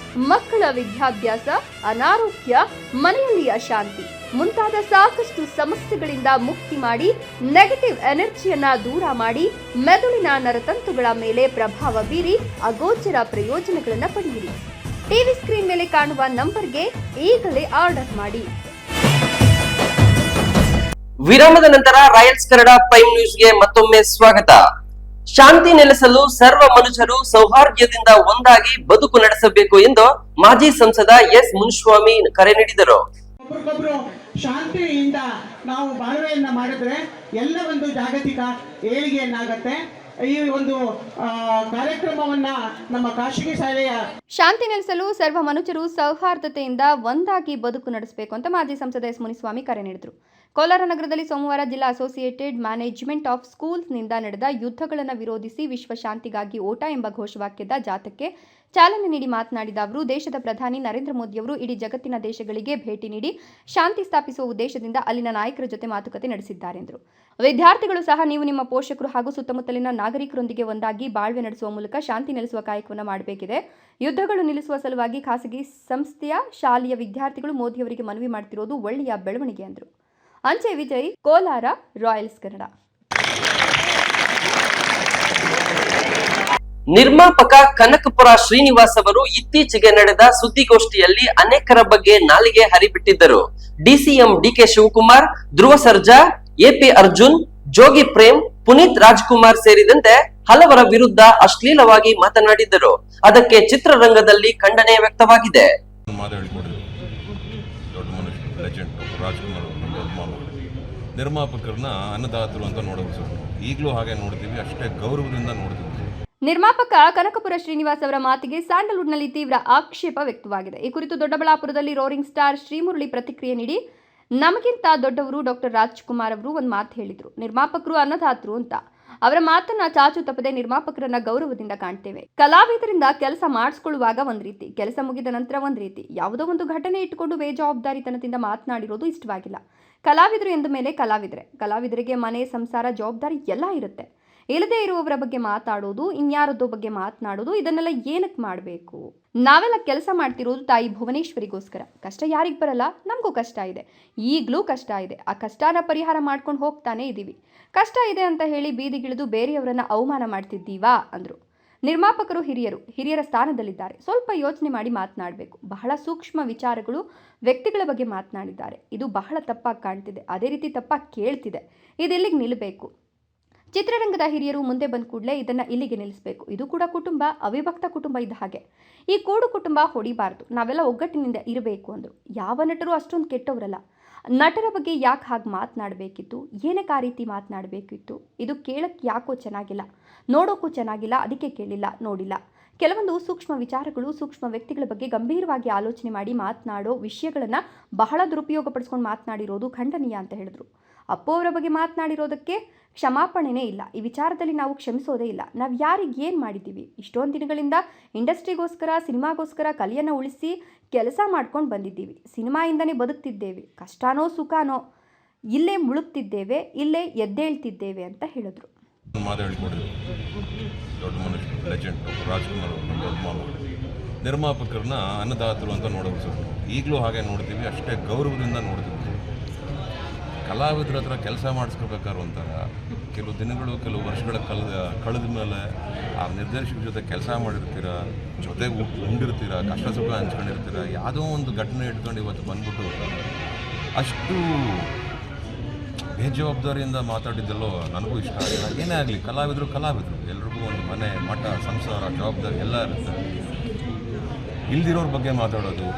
ಮಕ್ಕಳ ವಿದ್ಯಾಭ್ಯಾಸ, ಅನಾರೋಗ್ಯ, ಮನೆಯಲ್ಲಿ ಅಶಾಂತಿ ಮುಂತಾದ ಸಾಕಷ್ಟು ಸಮಸ್ಯೆಗಳಿಂದ ಮುಕ್ತಿ ಮಾಡಿ ನೆಗೆಟಿವ್ ಎನರ್ಜಿಯನ್ನ ದೂರ ಮಾಡಿ ಮೆದುಳಿನ ನರತಂತುಗಳ ಮೇಲೆ ಪ್ರಭಾವ ಬೀರಿ ಅಗೋಚರ ಪ್ರಯೋಜನಗಳನ್ನು ಪಡೆಯಿರಿ. ಟಿವಿ ಸ್ಕ್ರೀನ್ ಮೇಲೆ ಕಾಣುವ ನಂಬರ್ಗೆ ಈಗಲೇ ಆರ್ಡರ್ ಮಾಡಿ. ವಿರಾಮದ ನಂತರ ರಾಯಲ್ಸ್ ಕನ್ನಡ ಪ್ರೈಮ್ ನ್ಯೂಸ್ಗೆ ಮತ್ತೊಮ್ಮೆ ಸ್ವಾಗತ. ಶಾಂತಿ ನೆಲೆಸಲು ಸರ್ವ ಮನುಷ್ಯರು ಸೌಹಾರ್ದದಿಂದ ಒಂದಾಗಿ ಬದುಕು ನಡೆಸಬೇಕು ಎಂದು ಮಾಜಿ ಸಂಸದ ಎಸ್ ಮುನಿಸ್ವಾಮಿ ಕರೆ ನೀಡಿದರು. ಒಬ್ಬರಿಗೊಬ್ರು ಶಾಂತಿಯಿಂದ ನಾವು ಬಾಳ್ವೆಯನ್ನ ಮಾಡಿದ್ರೆ ಎಲ್ಲ ಒಂದು ಜಾಗತಿಕ ಏಳಿಗೆಯನ್ನಾಗತ್ತೆ. ಈ ಒಂದು ಕಾರ್ಯಕ್ರಮವನ್ನ ನಮ್ಮ ಖಾಸಗಿ ಶಾಲೆಯ ಶಾಂತಿ ನೆಲೆಸಲು ಸರ್ವ ಮನುಷ್ಯರು ಸೌಹಾರ್ದತೆಯಿಂದ ಒಂದಾಗಿ ಬದುಕು ನಡೆಸಬೇಕು ಅಂತ ಮಾಜಿ ಸಂಸದ ಎಸ್ ಮುನಿಸ್ವಾಮಿ ಕರೆ ನೀಡಿದರು. ಕೋಲಾರ ನಗರದಲ್ಲಿ ಸೋಮವಾರ ಜಿಲ್ಲಾ ಅಸೋಸಿಯೇಟೆಡ್ ಮ್ಯಾನೇಜ್ಮೆಂಟ್ ಆಫ್ ಸ್ಕೂಲ್ಸ್ನಿಂದ ನಡೆದ ಯುದ್ಧಗಳನ್ನು ವಿರೋಧಿಸಿ ವಿಶ್ವ ಶಾಂತಿಗಾಗಿ ಓಟ ಎಂಬ ಘೋಷವಾಕ್ಯದ ಜಾಥಾಕ್ಕೆ ಚಾಲನೆ ನೀಡಿ ಮಾತನಾಡಿದ ಅವರು, ದೇಶದ ಪ್ರಧಾನಿ ನರೇಂದ್ರ ಮೋದಿಯವರು ಇಡೀ ಜಗತ್ತಿನ ದೇಶಗಳಿಗೆ ಭೇಟಿ ನೀಡಿ ಶಾಂತಿ ಸ್ಥಾಪಿಸುವ ಉದ್ದೇಶದಿಂದ ಅಲ್ಲಿನ ನಾಯಕರ ಜೊತೆ ಮಾತುಕತೆ ನಡೆಸಿದ್ದಾರೆ ಎಂದರು. ವಿದ್ಯಾರ್ಥಿಗಳು ಸಹ ನೀವು ನಿಮ್ಮ ಪೋಷಕರು ಹಾಗೂ ಸುತ್ತಮುತ್ತಲಿನ ನಾಗರಿಕರೊಂದಿಗೆ ಒಂದಾಗಿ ಬಾಳ್ವೆ ನಡೆಸುವ ಮೂಲಕ ಶಾಂತಿ ನೆಲೆಸುವ ಕಾಯಕವನ್ನು ಮಾಡಬೇಕಿದೆ. ಯುದ್ಧಗಳು ನಿಲ್ಲಿಸುವ ಸಲುವಾಗಿ ಖಾಸಗಿ ಸಂಸ್ಥೆಯ ಶಾಲೆಯ ವಿದ್ಯಾರ್ಥಿಗಳು ಮೋದಿಯವರಿಗೆ ಮನವಿ ಮಾಡುತ್ತಿರುವುದು ಒಳ್ಳೆಯ ಬೆಳವಣಿಗೆ ಎಂದರು. ಅಂಚೆ ವಿಜಯ್, ಕೋಲಾರ, ರಾಯಲ್ಸ್ ಕನ್ನಡ. ನಿರ್ಮಾಪಕ ಕನಕಪುರ ಶ್ರೀನಿವಾಸ್ ಅವರು ಇತ್ತೀಚೆಗೆ ನಡೆದ ಸುದ್ದಿಗೋಷ್ಠಿಯಲ್ಲಿ ಅನೇಕರ ಬಗ್ಗೆ ನಾಲಿಗೆ ಹರಿಬಿಟ್ಟಿದ್ದರು. DCM DK Shivakumar, Dhruva Sarja, AP Arjun, ಜೋಗಿ ಪ್ರೇಮ್, ಪುನೀತ್ ರಾಜ್ಕುಮಾರ್ ಸೇರಿದಂತೆ ಹಲವರ ವಿರುದ್ಧ ಅಶ್ಲೀಲವಾಗಿ ಮಾತನಾಡಿದ್ದರು. ಅದಕ್ಕೆ ಚಿತ್ರರಂಗದಲ್ಲಿ ಖಂಡನೆ ವ್ಯಕ್ತವಾಗಿದೆ. ನಿರ್ಮಾಪಕರನ್ನ ಅನ್ನದಾತರು ಅಂತ ನೋಡಬಹುದು. ಈಗಲೂ ಹಾಗೆ ನೋಡ್ತೀವಿ, ಅಷ್ಟೇ ಗೌರವದಿಂದ ನೋಡ್ತೀವಿ. ನಿರ್ಮಾಪಕ ಕನಕಪುರ ಶ್ರೀನಿವಾಸ್ ಅವರ ಮಾತಿಗೆ ಸ್ಯಾಂಡಲ್ವುಡ್ನಲ್ಲಿ ತೀವ್ರ ಆಕ್ಷೇಪ ವ್ಯಕ್ತವಾಗಿದೆ. ಈ ಕುರಿತು ದೊಡ್ಡಬಳ್ಳಾಪುರದಲ್ಲಿ ರೋರಿಂಗ್ ಸ್ಟಾರ್ ಶ್ರೀಮುರಳಿ ಪ್ರತಿಕ್ರಿಯೆ ನೀಡಿ, ನಮಗಿಂತ ದೊಡ್ಡವರು ಡಾಕ್ಟರ್ ರಾಜ್ಕುಮಾರ್ ಅವರು ಒಂದು ಮಾತು ಹೇಳಿದ್ರು, ನಿರ್ಮಾಪಕರು ಅನ್ನದಾತರು ಅಂತ. ಅವರ ಮಾತನ್ನ ಚಾಚು ತಪ್ಪದೆ ನಿರ್ಮಾಪಕರನ್ನ ಗೌರವದಿಂದ ಕಾಣ್ತೇವೆ. ಕಲಾವಿದರಿಂದ ಕೆಲಸ ಮಾಡಿಸ್ಕೊಳ್ಳುವಾಗ ಒಂದ್ ರೀತಿ, ಕೆಲಸ ಮುಗಿದ ನಂತರ ಒಂದ್ ರೀತಿ, ಯಾವುದೋ ಒಂದು ಘಟನೆ ಇಟ್ಟುಕೊಂಡು ಬೇಜವಾಬ್ದಾರಿತನದಿಂದ ಮಾತನಾಡಿರೋದು ಇಷ್ಟವಾಗಿಲ್ಲ. ಕಲಾವಿದರು ಎಂದ ಮೇಲೆ ಕಲಾವಿದರಿಗೆ ಮನೆ, ಸಂಸಾರ, ಜವಾಬ್ದಾರಿ ಎಲ್ಲ ಇರುತ್ತೆ. ಇಲ್ಲದೆ ಇರುವವರ ಬಗ್ಗೆ ಮಾತಾಡೋದು, ಇನ್ಯಾರದ್ದೋ ಬಗ್ಗೆ ಮಾತನಾಡೋದು, ಇದನ್ನೆಲ್ಲ ಏನಕ್ಕೆ ಮಾಡಬೇಕು? ನಾವೆಲ್ಲ ಕೆಲಸ ಮಾಡ್ತಿರೋದು ತಾಯಿ ಭುವನೇಶ್ವರಿಗೋಸ್ಕರ. ಕಷ್ಟ ಯಾರಿಗೆ ಬರಲ್ಲ, ನಮಗೂ ಕಷ್ಟ ಇದೆ, ಈಗಲೂ ಕಷ್ಟ ಇದೆ. ಆ ಕಷ್ಟನ ಪರಿಹಾರ ಮಾಡ್ಕೊಂಡು ಹೋಗ್ತಾನೆ ಇದ್ದೀವಿ. ಕಷ್ಟ ಇದೆ ಅಂತ ಹೇಳಿ ಬೀದಿಗಿಳಿದು ಬೇರೆಯವರನ್ನ ಅವಮಾನ ಮಾಡ್ತಿದ್ದೀವಾ ಅಂದರು. ನಿರ್ಮಾಪಕರು ಹಿರಿಯರ ಸ್ಥಾನದಲ್ಲಿದ್ದಾರೆ. ಸ್ವಲ್ಪ ಯೋಚನೆ ಮಾಡಿ ಮಾತನಾಡಬೇಕು. ಬಹಳ ಸೂಕ್ಷ್ಮ ವಿಚಾರಗಳು, ವ್ಯಕ್ತಿಗಳ ಬಗ್ಗೆ ಮಾತನಾಡಿದ್ದಾರೆ. ಇದು ಬಹಳ ತಪ್ಪಾಗಿ ಕಾಣ್ತಿದೆ, ಅದೇ ರೀತಿ ತಪ್ಪಾಗಿ ಕೇಳ್ತಿದೆ. ಇದೆಲ್ಲಿಗೆ ನಿಲ್ಲಬೇಕು? ಚಿತ್ರರಂಗದ ಹಿರಿಯರು ಮುಂದೆ ಬಂದ ಕೂಡಲೇ ಇದನ್ನು ಇಲ್ಲಿಗೆ ನಿಲ್ಲಿಸಬೇಕು. ಇದು ಕೂಡ ಕುಟುಂಬ, ಅವಿಭಕ್ತ ಕುಟುಂಬ ಇದ್ದ ಹಾಗೆ. ಈ ಕೂಡು ಕುಟುಂಬ ಹೊಡಿಬಾರ್ದು, ನಾವೆಲ್ಲ ಒಗ್ಗಟ್ಟಿನಿಂದ ಇರಬೇಕು ಅಂದರು. ಯಾವ ನಟರು ಅಷ್ಟೊಂದು ಕೆಟ್ಟವರಲ್ಲ. ನಟರ ಬಗ್ಗೆ ಯಾಕೆ ಹಾಗೆ ಮಾತನಾಡಬೇಕಿತ್ತು? ಏನಕ್ಕೆ ಆ ರೀತಿ ಮಾತನಾಡಬೇಕಿತ್ತು? ಇದು ಕೇಳಕ್ಕೆ ಯಾಕೋ ಚೆನ್ನಾಗಿಲ್ಲ, ನೋಡೋಕ್ಕೂ ಚೆನ್ನಾಗಿಲ್ಲ, ಅದಕ್ಕೆ ಕೇಳಿಲ್ಲ, ನೋಡಿಲ್ಲ. ಕೆಲವೊಂದು ಸೂಕ್ಷ್ಮ ವಿಚಾರಗಳು, ಸೂಕ್ಷ್ಮ ವ್ಯಕ್ತಿಗಳ ಬಗ್ಗೆ ಗಂಭೀರವಾಗಿ ಆಲೋಚನೆ ಮಾಡಿ ಮಾತನಾಡೋ ವಿಷಯಗಳನ್ನು ಬಹಳ ದುರುಪಯೋಗಪಡಿಸ್ಕೊಂಡು ಮಾತನಾಡಿರೋದು ಖಂಡನೀಯ ಅಂತ ಹೇಳಿದ್ರು. ಅಪ್ಪು ಅವರ ಬಗ್ಗೆ ಮಾತನಾಡಿರೋದಕ್ಕೆ ಕ್ಷಮಾಪಣೆನೇ ಇಲ್ಲ. ಈ ವಿಚಾರದಲ್ಲಿ ನಾವು ಕ್ಷಮಿಸೋದೇ ಇಲ್ಲ. ನಾವು ಯಾರಿಗೆ ಏನು ಮಾಡಿದ್ದೀವಿ? ಇಷ್ಟೊಂದು ದಿನಗಳಿಂದ ಇಂಡಸ್ಟ್ರಿಗೋಸ್ಕರ, ಸಿನಿಮಾಗೋಸ್ಕರ ಕಲೆಯನ್ನು ಉಳಿಸಿ ಕೆಲಸ ಮಾಡ್ಕೊಂಡು ಬಂದಿದ್ದೀವಿ. ಸಿನಿಮಾಯಿಂದನೇ ಬದುಕ್ತಿದ್ದೇವೆ. ಕಷ್ಟನೋ ಸುಖನೋ ಇಲ್ಲೇ ಮುಳುಗ್ತಿದ್ದೇವೆ, ಇಲ್ಲೇ ಎದ್ದೇಳ್ತಿದ್ದೇವೆ ಅಂತ ಹೇಳಿದ್ರು. ದೊಡ್ಡ ಮನುಷ್ಯ, ಲೆಜೆಂಡ್ ರಾಜ್ಕುಮಾರ್ ಅವರು, ದೊಡ್ಡ ಮಾವು ನಿರ್ಮಾಪಕರನ್ನ ಅನ್ನದಾತರು ಅಂತ ನೋಡೋದು ಸರ್. ಈಗಲೂ ಹಾಗೆ ನೋಡ್ತೀವಿ, ಅಷ್ಟೇ ಗೌರವದಿಂದ ನೋಡ್ತೀವಿ. ಕಲಾವಿದರ ಹತ್ರ ಕೆಲಸ ಮಾಡಿಸ್ಕೋಬೇಕಾದ್ರು ಒಂಥರ ಕೆಲವು ದಿನಗಳು, ಕೆಲವು ವರ್ಷಗಳ ಕಳೆದ ಮೇಲೆ ಆ ನಿರ್ದೇಶಕರ ಜೊತೆ ಕೆಲಸ ಮಾಡಿರ್ತೀರ, ಜೊತೆಗೆ ಉಂಡಿರ್ತೀರ, ಕಷ್ಟ ಸುಖ ಹಂಚ್ಕೊಂಡಿರ್ತೀರ. ಯಾವುದೋ ಒಂದು ಘಟನೆ ಇಟ್ಕೊಂಡು ಇವತ್ತು ಬಂದ್ಬಿಟ್ಟು ಅಷ್ಟು ಬೇಜವಾಬ್ದಾರಿಯಿಂದ ಮಾತಾಡಿದ್ದಲ್ಲೋ ನನಗೂ ಇಷ್ಟ ಆಗಿಲ್ಲ. ಏನೇ ಆಗಲಿ, ಕಲಾವಿದರು ಎಲ್ರಿಗೂ ಒಂದು ಮನೆ, ಮಠ, ಸಂಸಾರ, ಜವಾಬ್ದಾರಿ ಎಲ್ಲ ಇರುತ್ತೆ. ಇಲ್ದಿರೋರ ಬಗ್ಗೆ ಮಾತಾಡೋದು,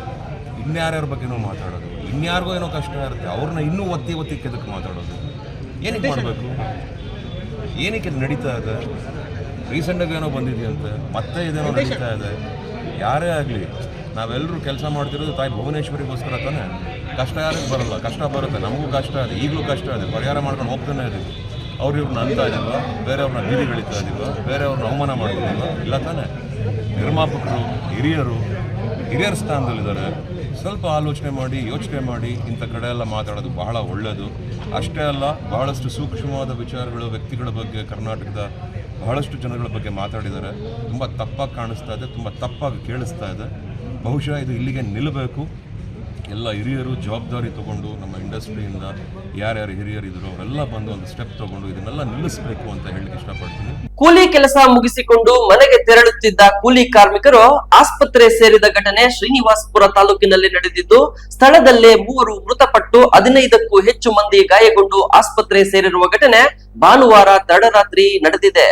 ಇನ್ಯಾರ್ಯಾರ ಬಗ್ಗೆನೂ ಮಾತಾಡೋದು, ಇನ್ಯಾರಿಗೋ ಏನೋ ಕಷ್ಟ ಇರುತ್ತೆ, ಅವ್ರನ್ನ ಇನ್ನೂ ಒತ್ತಿ ಕೆದಕ್ಕೆ ಮಾತಾಡೋದು ಏನಕ್ಕೆ ಮಾಡಬೇಕು? ಏನಕ್ಕೆ ನಡೀತಾ ಇದೆ? ರೀಸೆಂಟಾಗಿ ಏನೋ ಬಂದಿದೆಯಂತೆ, ಮತ್ತೆ ಇದೇನೋ ನಡೀತಾ ಇದೆ. ಯಾರೇ ಆಗಲಿ, ನಾವೆಲ್ಲರೂ ಕೆಲಸ ಮಾಡ್ತಿರೋದು ತಾಯಿ ಭುವನೇಶ್ವರಿಗೋಸ್ಕರ ತಾನೇ. ಕಷ್ಟ ಯಾರಿಗೆ ಬರೋಲ್ಲ? ಕಷ್ಟ ಬರುತ್ತೆ, ನಮಗೂ ಕಷ್ಟ ಇದೆ, ಈಗಲೂ ಕಷ್ಟ ಇದೆ, ಪರಿಹಾರ ಮಾಡ್ಕೊಂಡು ಹೋಗ್ತಾನೆ ಇದ್ದೀವಿ. ಇವ್ರನ್ನ ಅಂತಾ ಇದ್ದೀವ, ಬೇರೆಯವ್ರನ್ನ ಬೀದಿ ಬೆಳೀತಾ ಇದ್ದೀವ, ಬೇರೆಯವ್ರನ್ನ ಅವಮಾನ ಮಾಡ್ತಿದ್ದೀವ? ಇಲ್ಲ ತಾನೇ. ನಿರ್ಮಾಪಕರು, ಹಿರಿಯರ ಸ್ಥಾನದಲ್ಲಿದ್ದಾರೆ. ಸ್ವಲ್ಪ ಆಲೋಚನೆ ಮಾಡಿ, ಯೋಚನೆ ಮಾಡಿ ಇಂಥ ಕಡೆ ಎಲ್ಲ ಮಾತಾಡೋದು ಬಹಳ ಒಳ್ಳೆಯದು. ಅಷ್ಟೇ ಅಲ್ಲ, ಬಹಳಷ್ಟು ಸೂಕ್ಷ್ಮವಾದ ವಿಚಾರಗಳು, ವ್ಯಕ್ತಿಗಳ ಬಗ್ಗೆ, ಕರ್ನಾಟಕದ ಬಹಳಷ್ಟು ಜನಗಳ ಬಗ್ಗೆ ಮಾತಾಡಿದ್ದಾರೆ. ತುಂಬ ತಪ್ಪಾಗಿ ಕಾಣಿಸ್ತಾ ಇದೆ, ತುಂಬ ತಪ್ಪಾಗಿ ಕೇಳಿಸ್ತಾ ಇದೆ. ಬಹುಶಃ ಇದು ಇಲ್ಲಿಗೆ ನಿಲ್ಲಬೇಕು. ಎಲ್ಲ ಹಿರಿಯರು ಜವಾಬ್ದಾರಿ ತಗೊಂಡು, ನಮ್ಮ ಇಂಡಸ್ಟ್ರಿಯಿಂದ ಯಾರ್ಯಾರು ಹಿರಿಯರಿದ್ರು ಅವರೆಲ್ಲ ಬಂದು ಒಂದು ಸ್ಟೆಪ್ ತಗೊಂಡು ಇದನ್ನೆಲ್ಲ ನಿಲ್ಲಿಸಬೇಕು ಅಂತ ಹೇಳಲಿಕ್ಕೆ ಇಷ್ಟಪಡ್ತೀನಿ. ಕೂಲಿ ಕೆಲಸ ಮುಗಿಸಿಕೊಂಡು ಮನೆಗೆ ತೆರಳುತ್ತಿದ್ದ ಕೂಲಿ ಕಾರ್ಮಿಕರು ಆಸ್ಪತ್ರೆ ಸೇರಿದ ಘಟನೆ ಶ್ರೀನಿವಾಸಪುರ ತಾಲೂಕಿನಲ್ಲಿ ನಡೆದಿದ್ದು, ಸ್ಥಳದಲ್ಲೇ 3 ಮೃತಪಟ್ಟು 15ಕ್ಕೂ ಹೆಚ್ಚು ಮಂದಿ ಗಾಯಗೊಂಡು ಆಸ್ಪತ್ರೆ ಸೇರಿರುವ ಘಟನೆ ಭಾನುವಾರ ತಡರಾತ್ರಿ ನಡೆದಿದೆ.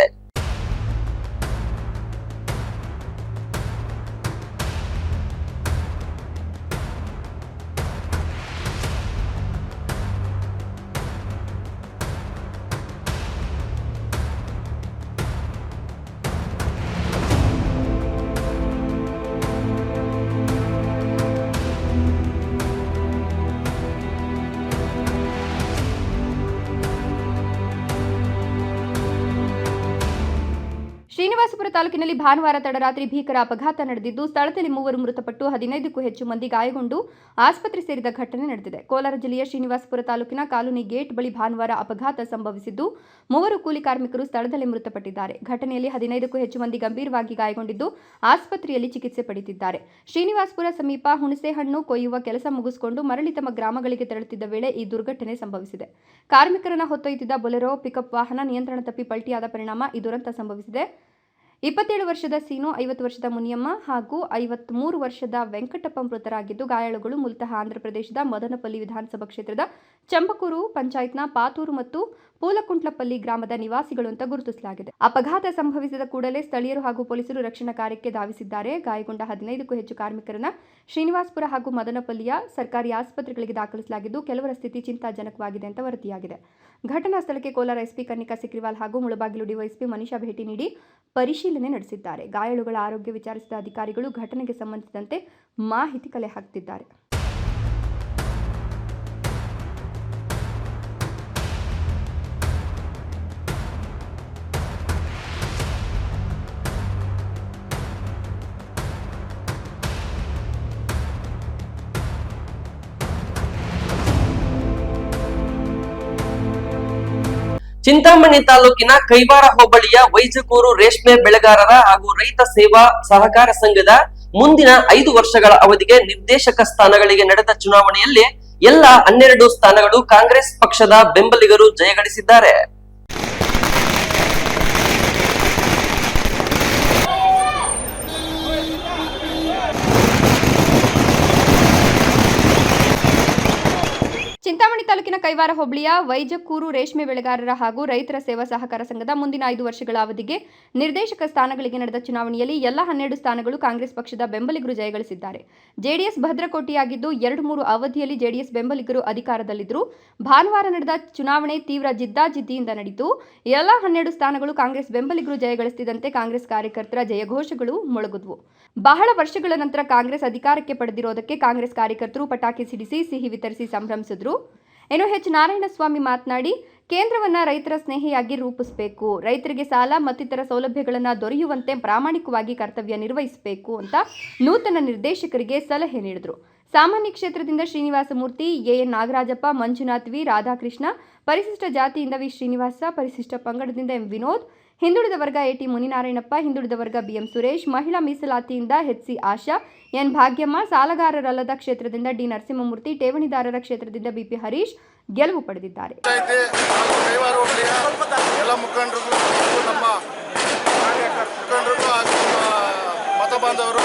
ಶ್ರೀನಿವಾಸಪುರ ತಾಲೂಕಿನಲ್ಲಿ ಭಾನುವಾರ ತಡರಾತ್ರಿ ಭೀಕರ ಅಪಘಾತ ನಡೆದಿದ್ದು, ಸ್ಥಳದಲ್ಲಿ 3 ಮೃತಪಟ್ಟು 15ಕ್ಕೂ ಹೆಚ್ಚು ಮಂದಿ ಗಾಯಗೊಂಡು ಆಸ್ಪತ್ರೆ ಸೇರಿದ ಘಟನೆ ನಡೆದಿದೆ. ಕೋಲಾರ ಜಿಲ್ಲೆಯ ಶ್ರೀನಿವಾಸಪುರ ತಾಲೂಕಿನ ಕಾಲೋನಿ ಗೇಟ್ ಬಳಿ ಭಾನುವಾರ ಅಪಘಾತ ಸಂಭವಿಸಿದ್ದು, 3 ಕೂಲಿ ಕಾರ್ಮಿಕರು ಸ್ಥಳದಲ್ಲೇ ಮೃತಪಟ್ಟಿದ್ದಾರೆ. ಘಟನೆಯಲ್ಲಿ 15ಕ್ಕೂ ಹೆಚ್ಚು ಮಂದಿ ಗಂಭೀರವಾಗಿ ಗಾಯಗೊಂಡಿದ್ದು, ಆಸ್ಪತ್ರೆಯಲ್ಲಿ ಚಿಕಿತ್ಸೆ ಪಡೆದಿದ್ದಾರೆ. ಶ್ರೀನಿವಾಸಪುರ ಸಮೀಪ ಹುಣಸೆಹಣ್ಣು ಕೊಯ್ಯುವ ಕೆಲಸ ಮುಗಿಸಿಕೊಂಡು ಮರಳಿ ತಮ್ಮ ಗ್ರಾಮಗಳಿಗೆ ತೆರಳುತ್ತಿದ್ದ ವೇಳೆ ಈ ದುರ್ಘಟನೆ ಸಂಭವಿಸಿದೆ. ಕಾರ್ಮಿಕರನ್ನ ಹೊತ್ತೊಯ್ಯುತ್ತಿದ್ದ ಬೊಲೆರೋ ಪಿಕಪ್ ವಾಹನ ನಿಯಂತ್ರಣ ತಪ್ಪಿ ಪಲ್ಟಿಯಾದ ಪರಿಣಾಮ ಈ ದುರಂತ ಸಂಭವಿಸಿದೆ. 27 ವರ್ಷದ ಸೀನು, 50 ವರ್ಷದ ಮುನಿಯಮ್ಮ ಹಾಗೂ 53 ವರ್ಷದ ವೆಂಕಟಪ್ಪ ಮೃತರಾಗಿದ್ದು, ಗಾಯಾಳುಗಳು ಮೂಲತಃ ಆಂಧ್ರಪ್ರದೇಶದ ಮದನಪಲ್ಲಿ ವಿಧಾನಸಭಾ ಕ್ಷೇತ್ರದ ಚಂಪಕೂರು ಪಂಚಾಯತ್ನ ಪಾತೂರು ಮತ್ತು ಪೂಲಕುಂಟ್ಲಪಲ್ಲಿ ಗ್ರಾಮದ ನಿವಾಸಿಗಳು ಅಂತ ಗುರುತಿಸಲಾಗಿದೆ. ಅಪಘಾತ ಸಂಭವಿಸಿದ ಕೂಡಲೇ ಸ್ಥಳೀಯರು ಹಾಗೂ ಪೊಲೀಸರು ರಕ್ಷಣಾ ಕಾರ್ಯಕ್ಕೆ ಧಾವಿಸಿದ್ದಾರೆ. ಗಾಯಗೊಂಡ 15ಕ್ಕೂ ಹೆಚ್ಚು ಕಾರ್ಮಿಕರನ್ನ ಶ್ರೀನಿವಾಸಪುರ ಹಾಗೂ ಮದನಪಲ್ಲಿಯ ಸರ್ಕಾರಿ ಆಸ್ಪತ್ರೆಗಳಿಗೆ ದಾಖಲಿಸಲಾಗಿದ್ದು, ಕೆಲವರ ಸ್ಥಿತಿ ಚಿಂತಾಜನಕವಾಗಿದೆ ಅಂತ ವರದಿಯಾಗಿದೆ. ಘಟನಾ ಸ್ಥಳಕ್ಕೆ ಕೋಲಾರ ಎಸ್ಪಿ ಕನ್ನಿಕಾ ಸಿಕ್ರಿವಾಲ್ ಹಾಗೂ ಮುಳಬಾಗಿಲು ಡಿವೈಎಸ್ಪಿ ಮನೀಷಾ ಭೇಟಿ ನೀಡಿ ಪರಿಶೀಲನೆ ನಡೆಸಿದ್ದಾರೆ. ಗಾಯಾಳುಗಳ ಆರೋಗ್ಯ ವಿಚಾರಿಸಿದ ಅಧಿಕಾರಿಗಳು ಘಟನೆಗೆ ಸಂಬಂಧಿಸಿದಂತೆ ಮಾಹಿತಿ ಕಲೆ ಹಾಕುತ್ತಿದ್ದಾರೆ. ಚಿಂತಾಮಣಿ ತಾಲೂಕಿನ ಕೈವಾರ ಹೋಬಳಿಯ ವೈಜಕೂರು ರೇಷ್ಮೆ ಬೆಳೆಗಾರರ ಹಾಗೂ ರೈತ ಸೇವಾ ಸಹಕಾರ ಸಂಘದ ಮುಂದಿನ 5 ವರ್ಷಗಳ ಅವಧಿಗೆ ನಿರ್ದೇಶಕ ಸ್ಥಾನಗಳಿಗೆ ನಡೆದ ಚುನಾವಣೆಯಲ್ಲಿ ಎಲ್ಲ 12 ಸ್ಥಾನಗಳು ಕಾಂಗ್ರೆಸ್ ಪಕ್ಷದ ಬೆಂಬಲಿಗರು ಜಯಗಳಿಸಿದ್ದಾರೆ. ಚಿಂತಾಮಣಿ ತಾಲೂಕಿನ ಕೈವಾರ ಹೋಬಳಿಯ ವೈಜಕ್ಕೂರು ರೇಷ್ಮೆ ಬೆಳೆಗಾರರ ಹಾಗೂ ರೈತರ ಸೇವಾ ಸಹಕಾರ ಸಂಘದ ಮುಂದಿನ 5 ವರ್ಷಗಳ ಅವಧಿಗೆ ನಿರ್ದೇಶಕ ಸ್ಥಾನಗಳಿಗೆ ನಡೆದ ಚುನಾವಣೆಯಲ್ಲಿ ಎಲ್ಲ 12 ಸ್ಥಾನಗಳು ಕಾಂಗ್ರೆಸ್ ಪಕ್ಷದ ಬೆಂಬಲಿಗರು ಜಯಗಳಿಸಿದ್ದಾರೆ. ಜೆಡಿಎಸ್ ಭದ್ರಕೋಟೆಯಾಗಿದ್ದು 2-3 ಅವಧಿಯಲ್ಲಿ ಜೆಡಿಎಸ್ ಬೆಂಬಲಿಗರು ಅಧಿಕಾರದಲ್ಲಿದ್ದರು. ಭಾನುವಾರ ನಡೆದ ಚುನಾವಣೆ ತೀವ್ರ ಜಿದ್ದಾಜಿದ್ದಿಯಿಂದ ನಡೆಯಿತು. ಎಲ್ಲ 12 ಸ್ಥಾನಗಳು ಕಾಂಗ್ರೆಸ್ ಬೆಂಬಲಿಗರು ಜಯಗಳಿಸುತ್ತಿದ್ದಂತೆ ಕಾಂಗ್ರೆಸ್ ಕಾರ್ಯಕರ್ತರ ಜಯಘೋಷಗಳು ಮೊಳಗಿದ್ವು. ಬಹಳ ವರ್ಷಗಳ ನಂತರ ಕಾಂಗ್ರೆಸ್ ಅಧಿಕಾರಕ್ಕೆ ಪಡೆದಿರೋದಕ್ಕೆ ಕಾಂಗ್ರೆಸ್ ಕಾರ್ಯಕರ್ತರು ಪಟಾಕಿ ಸಿಡಿಸಿ ಸಿಹಿ ವಿತರಿಸಿ ಸಂಭ್ರಮಿಸಿದರು. ಇನ್ನು ಎಚ್ ನಾರಾಯಣಸ್ವಾಮಿ ಮಾತನಾಡಿ, ಕೇಂದ್ರವನ್ನ ರೈತರ ಸ್ನೇಹಿಯಾಗಿ ರೂಪಿಸಬೇಕು, ರೈತರಿಗೆ ಸಾಲ ಮತ್ತಿತರ ಸೌಲಭ್ಯಗಳನ್ನು ದೊರೆಯುವಂತೆ ಪ್ರಾಮಾಣಿಕವಾಗಿ ಕರ್ತವ್ಯ ನಿರ್ವಹಿಸಬೇಕು ಅಂತ ನೂತನ ನಿರ್ದೇಶಕರಿಗೆ ಸಲಹೆ ನೀಡಿದರು. ಸಾಮಾನ್ಯ ಕ್ಷೇತ್ರದಿಂದ ಶ್ರೀನಿವಾಸ ಮೂರ್ತಿ, ಎಎನ್ ನಾಗರಾಜಪ್ಪ, ಮಂಜುನಾಥ್ ವಿ, ರಾಧಾಕೃಷ್ಣ, ಪರಿಶಿಷ್ಟ ಜಾತಿಯಿಂದ ವಿ ಶ್ರೀನಿವಾಸ, ಪರಿಶಿಷ್ಟ ಪಂಗಡದಿಂದ ಎಂ ವಿನೋದ್, ಹಿಂದುಳಿದ ವರ್ಗ ಎಟಿ ಮುನಿನಾರಾಯಣಪ್ಪ, ಹಿಂದುಳಿದ ವರ್ಗ ಬಿಎಂ ಸುರೇಶ್, ಮಹಿಳಾ ಮೀಸಲಾತಿಯಿಂದ ಎಚ್ಸಿ ಆಶಾ, ಎನ್ ಭಾಗ್ಯಮ್ಮ, ಸಾಲಗಾರರಲ್ಲದ ಕ್ಷೇತ್ರದಿಂದ ಡಿ ನರಸಿಂಹಮೂರ್ತಿ, ಠೇವಣಿದಾರರ ಕ್ಷೇತ್ರದಿಂದ ಬಿಪಿ ಹರೀಶ್ ಗೆಲುವು ಪಡೆದಿದ್ದಾರೆ. ಎಲ್ಲ ಮುಖಂಡರಿಗೂ ನಮ್ಮ ಮುಖಂಡರಿಗೂ ಹಾಗೂ ಮತ ಬಾಂಧವರು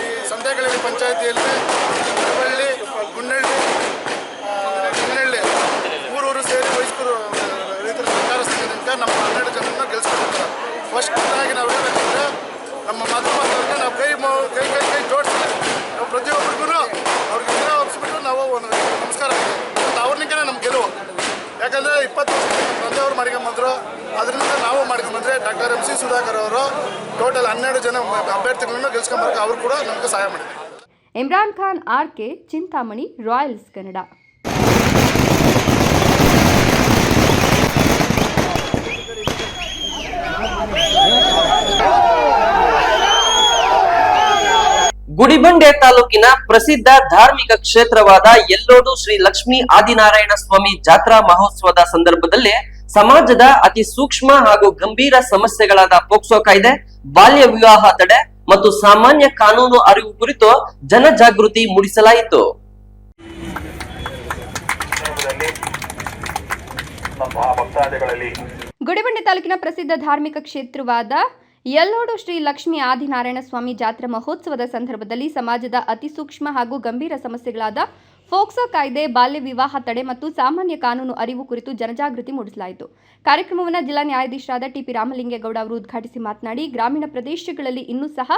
ಈ ಸಂತೆಗಳಲ್ಲಿ ಪಂಚಾಯಿತಿಯಲ್ಲಿ ಮರವಳ್ಳಿ, ಗುನ್ನಳ್ಳಿ, ಊರೂರು ಸೇರಿ ವಯಸ್ಕರು ರೈತರ ಸಹಕಾರ ಸಂಘದಿಂದ ನಮ್ಮ 12 ಜನರನ್ನ ಗೆಲ್ಸ್ಕೊಂಡಿರ್ತಾರೆ. ಫಸ್ಟ್ ಆಗಿ ನಾವು ಹೇಳಬೇಕಂದ್ರೆ ನಮ್ಮ ಮತ ಬಾಂಧವರಿಗೆ ನಾವು ಕೈ ಜೋಡಿಸಿ ನಾವು ಪ್ರತಿಯೊಬ್ಬರಿಗೂ ಅವ್ರಿಗೆ ಗಿಡ ಒಪ್ಪಿಸ್ಬಿಟ್ಟು ನಾವು ಒಂದು ನಮಸ್ಕಾರ ಅವ್ರನಿಗೆ ನಮ್ಮ ಗೆಲುವು. ಯಾಕಂದರೆ 20 ವರ್ಷ ತಂದೆಯವರು ಮಾಡ್ಕೊಂಬಂದರು, ಅದರಿಂದ ನಾವು ಮಾಡ್ಕೊಂಬಂದ್ರೆ ಡಾಕ್ಟರ್ MC ಸುಧಾಕರ್ ಅವರು ಟೋಟಲ್ 12 ಜನ ಅಭ್ಯರ್ಥಿಗಳನ್ನು ಗೆಲ್ಸ್ಕೊಂಬರಕ್ಕೆ ಅವರು ಕೂಡ ನಮಗೆ ಸಹಾಯ ಮಾಡಿದ್ದಾರೆ. Imran Khan RK, Chintamani, Royals Kannada. ಗುಡಿಬಂಡೆ ತಾಲೂಕಿನ ಪ್ರಸಿದ್ಧ ಧಾರ್ಮಿಕ ಕ್ಷೇತ್ರವಾದ ಯಲ್ಲೋಡು ಶ್ರೀ ಲಕ್ಷ್ಮೀ ಆದಿನಾರಾಯಣ ಸ್ವಾಮಿ ಜಾತ್ರಾ ಮಹೋತ್ಸವದ ಸಂದರ್ಭದಲ್ಲಿ ಸಮಾಜದ ಅತಿ ಸೂಕ್ಷ್ಮ ಹಾಗೂ ಗಂಭೀರ ಸಮಸ್ಯೆಗಳಾದ ಪೋಕ್ಸೋ ಕಾಯ್ದೆ, ಬಾಲ್ಯ ವಿವಾಹ ತಡೆ ಮತ್ತು ಸಾಮಾನ್ಯ ಕಾನೂನು ಅರಿವು ಕುರಿತು ಜನಜಾಗೃತಿ ಮೂಡಿಸಲಾಯಿತು. ಗುಡಿಬಂಡೆ ತಾಲೂಕಿನ ಪ್ರಸಿದ್ಧ ಧಾರ್ಮಿಕ ಕ್ಷೇತ್ರವಾದ ಯಲ್ಲೋಡು ಶ್ರೀ ಲಕ್ಷ್ಮೀ ಆದಿನಾರಾಯಣ ಸ್ವಾಮಿ ಜಾತ್ರಾ ಮಹೋತ್ಸವದ ಸಂದರ್ಭದಲ್ಲಿ ಸಮಾಜದ ಅತಿ ಸೂಕ್ಷ್ಮ ಹಾಗೂ ಗಂಭೀರ ಸಮಸ್ಯೆಗಳಾದ ಪೋಕ್ಸೋ ಕಾಯ್ದೆ, ಬಾಲ್ಯ ವಿವಾಹ ತಡೆ ಮತ್ತು ಸಾಮಾನ್ಯ ಕಾನೂನು ಅರಿವು ಕುರಿತು ಜನಜಾಗೃತಿ ಮೂಡಿಸಲಾಯಿತು. ಕಾರ್ಯಕ್ರಮವನ್ನು ಜಿಲ್ಲಾ ನ್ಯಾಯಾಧೀಶರಾದ ಟಿಪಿ ರಾಮಲಿಂಗೇಗೌಡ ಅವರು ಉದ್ಘಾಟಿಸಿ ಮಾತನಾಡಿ, ಗ್ರಾಮೀಣ ಪ್ರದೇಶಗಳಲ್ಲಿ ಇನ್ನೂ ಸಹ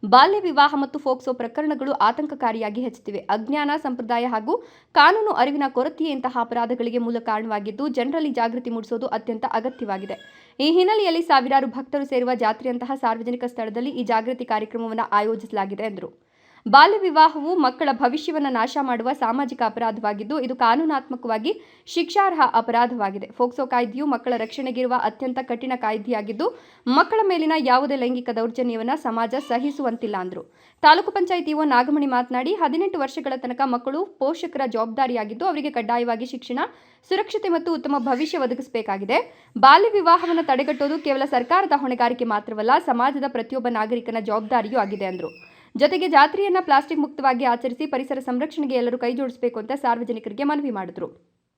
ಬಾಲ್ಯ ವಿವಾಹ ಮತ್ತು ಪೋಕ್ಸೋ ಪ್ರಕರಣಗಳು ಆತಂಕಕಾರಿಯಾಗಿ ಹೆಚ್ಚುತ್ತಿವೆ. ಅಜ್ಞಾನ, ಸಂಪ್ರದಾಯ ಹಾಗೂ ಕಾನೂನು ಅರಿವಿನ ಕೊರತೆಯೇ ಇಂತಹ ಅಪರಾಧಗಳಿಗೆ ಮೂಲ ಕಾರಣವಾಗಿದ್ದು, ಜನರಲ್ಲಿ ಜಾಗೃತಿ ಮೂಡಿಸುವುದು ಅತ್ಯಂತ ಅಗತ್ಯವಾಗಿದೆ. ಈ ಹಿನ್ನೆಲೆಯಲ್ಲಿ ಸಾವಿರಾರು ಭಕ್ತರು ಸೇರುವ ಜಾತ್ರೆಯಂತಹ ಸಾರ್ವಜನಿಕ ಸ್ಥಳದಲ್ಲಿ ಈ ಜಾಗೃತಿ ಕಾರ್ಯಕ್ರಮವನ್ನು ಆಯೋಜಿಸಲಾಗಿದೆ ಎಂದರು. ಬಾಲ್ಯ ವಿವಾಹವು ಮಕ್ಕಳ ಭವಿಷ್ಯವನ್ನು ನಾಶ ಮಾಡುವ ಸಾಮಾಜಿಕ ಅಪರಾಧವಾಗಿದ್ದು, ಇದು ಕಾನೂನಾತ್ಮಕವಾಗಿ ಶಿಕ್ಷಾರ್ಹ ಅಪರಾಧವಾಗಿದೆ. ಪೋಕ್ಸೋ ಕಾಯ್ದೆಯು ಮಕ್ಕಳ ರಕ್ಷಣೆಗಿರುವ ಅತ್ಯಂತ ಕಠಿಣ ಕಾಯ್ದೆಯಾಗಿದ್ದು, ಮಕ್ಕಳ ಮೇಲಿನ ಯಾವುದೇ ಲೈಂಗಿಕ ದೌರ್ಜನ್ಯವನ್ನು ಸಮಾಜ ಸಹಿಸುವಂತಿಲ್ಲ ಅಂದರು. ತಾಲೂಕು ಪಂಚಾಯಿತಿ ಇಒ ನಾಗಮಣಿ ಮಾತನಾಡಿ, 18 ವರ್ಷಗಳ ತನಕ ಮಕ್ಕಳು ಪೋಷಕರ ಜವಾಬ್ದಾರಿಯಾಗಿದ್ದು, ಅವರಿಗೆ ಕಡ್ಡಾಯವಾಗಿ ಶಿಕ್ಷಣ, ಸುರಕ್ಷತೆ ಮತ್ತು ಉತ್ತಮ ಭವಿಷ್ಯ ಒದಗಿಸಬೇಕಾಗಿದೆ. ಬಾಲ್ಯ ವಿವಾಹವನ್ನು ತಡೆಗಟ್ಟುವುದು ಕೇವಲ ಸರ್ಕಾರದ ಹೊಣೆಗಾರಿಕೆ ಮಾತ್ರವಲ್ಲ, ಸಮಾಜದ ಪ್ರತಿಯೊಬ್ಬ ನಾಗರಿಕನ ಜವಾಬ್ದಾರಿಯೂ ಆಗಿದೆ ಎಂದರು. ಜೊತೆಗೆ ಜಾತ್ರೆಯನ್ನ ಪ್ಲಾಸ್ಟಿಕ್ ಮುಕ್ತವಾಗಿ ಆಚರಿಸಿ ಪರಿಸರ ಸಂರಕ್ಷಣೆಗೆ ಎಲ್ಲರೂ ಕೈ ಜೋಡಿಸಬೇಕು ಅಂತ ಸಾರ್ವಜನಿಕರಿಗೆ ಮನವಿ ಮಾಡಿದರು.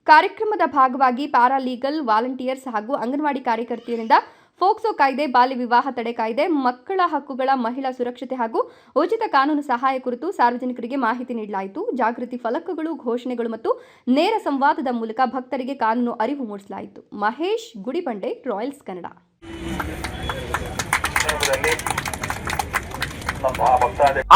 ಕಾರ್ಯಕ್ರಮದ ಭಾಗವಾಗಿ ಪ್ಯಾರಾಲೀಗಲ್, ವಾಲಂಟಿಯರ್ಸ್ ಹಾಗೂ ಅಂಗನವಾಡಿ ಕಾರ್ಯಕರ್ತೆಯರಿಂದ ಪೋಕ್ಸೋ ಕಾಯ್ದೆ, ಬಾಲ್ಯ ವಿವಾಹ ತಡೆ ಕಾಯ್ದೆ, ಮಕ್ಕಳ ಹಕ್ಕುಗಳ, ಮಹಿಳಾ ಸುರಕ್ಷತೆ ಹಾಗೂ ಉಚಿತ ಕಾನೂನು ಸಹಾಯ ಕುರಿತು ಸಾರ್ವಜನಿಕರಿಗೆ ಮಾಹಿತಿ ನೀಡಲಾಯಿತು. ಜಾಗೃತಿ ಫಲಕಗಳು, ಘೋಷಣೆಗಳು ಮತ್ತು ನೇರ ಸಂವಾದದ ಮೂಲಕ ಭಕ್ತರಿಗೆ ಕಾನೂನು ಅರಿವು ಮೂಡಿಸಲಾಯಿತು. Mahesh, Gudibande, Royals Kannada.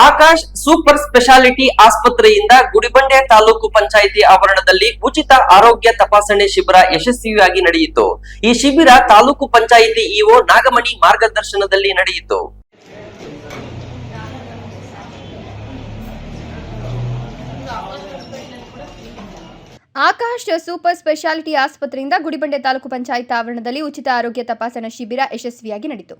Akash super speciality ಆಸ್ಪತ್ರೆಯಿಂದ ಗುಡಿಬಂಡೆ ತಾಲೂಕು ಪಂಚಾಯಿತಿ ಆವರಣದಲ್ಲಿ ಉಚಿತ ಆರೋಗ್ಯ ತಪಾಸಣೆ ಶಿಬಿರ ಯಶಸ್ವಿಯಾಗಿ ನಡೆಯಿತು. ಈ ಶಿಬಿರ ತಾಲೂಕು ಪಂಚಾಯಿತಿ ಇಒ ನಾಗಮಣಿ ಮಾರ್ಗದರ್ಶನದಲ್ಲಿ ನಡೆಯಿತು. ಆಕಾಶ್ ಸೂಪರ್ ಸ್ಪೆಷಾಲಿಟಿ ಆಸ್ಪತ್ರೆಯಿಂದ ಗುಡಿಬಂಡೆ ತಾಲೂಕು ಪಂಚಾಯತ್ ಆವರಣದಲ್ಲಿ ಉಚಿತ ಆರೋಗ್ಯ ತಪಾಸಣಾ ಶಿಬಿರ ಯಶಸ್ವಿಯಾಗಿ ನಡೆಯಿತು.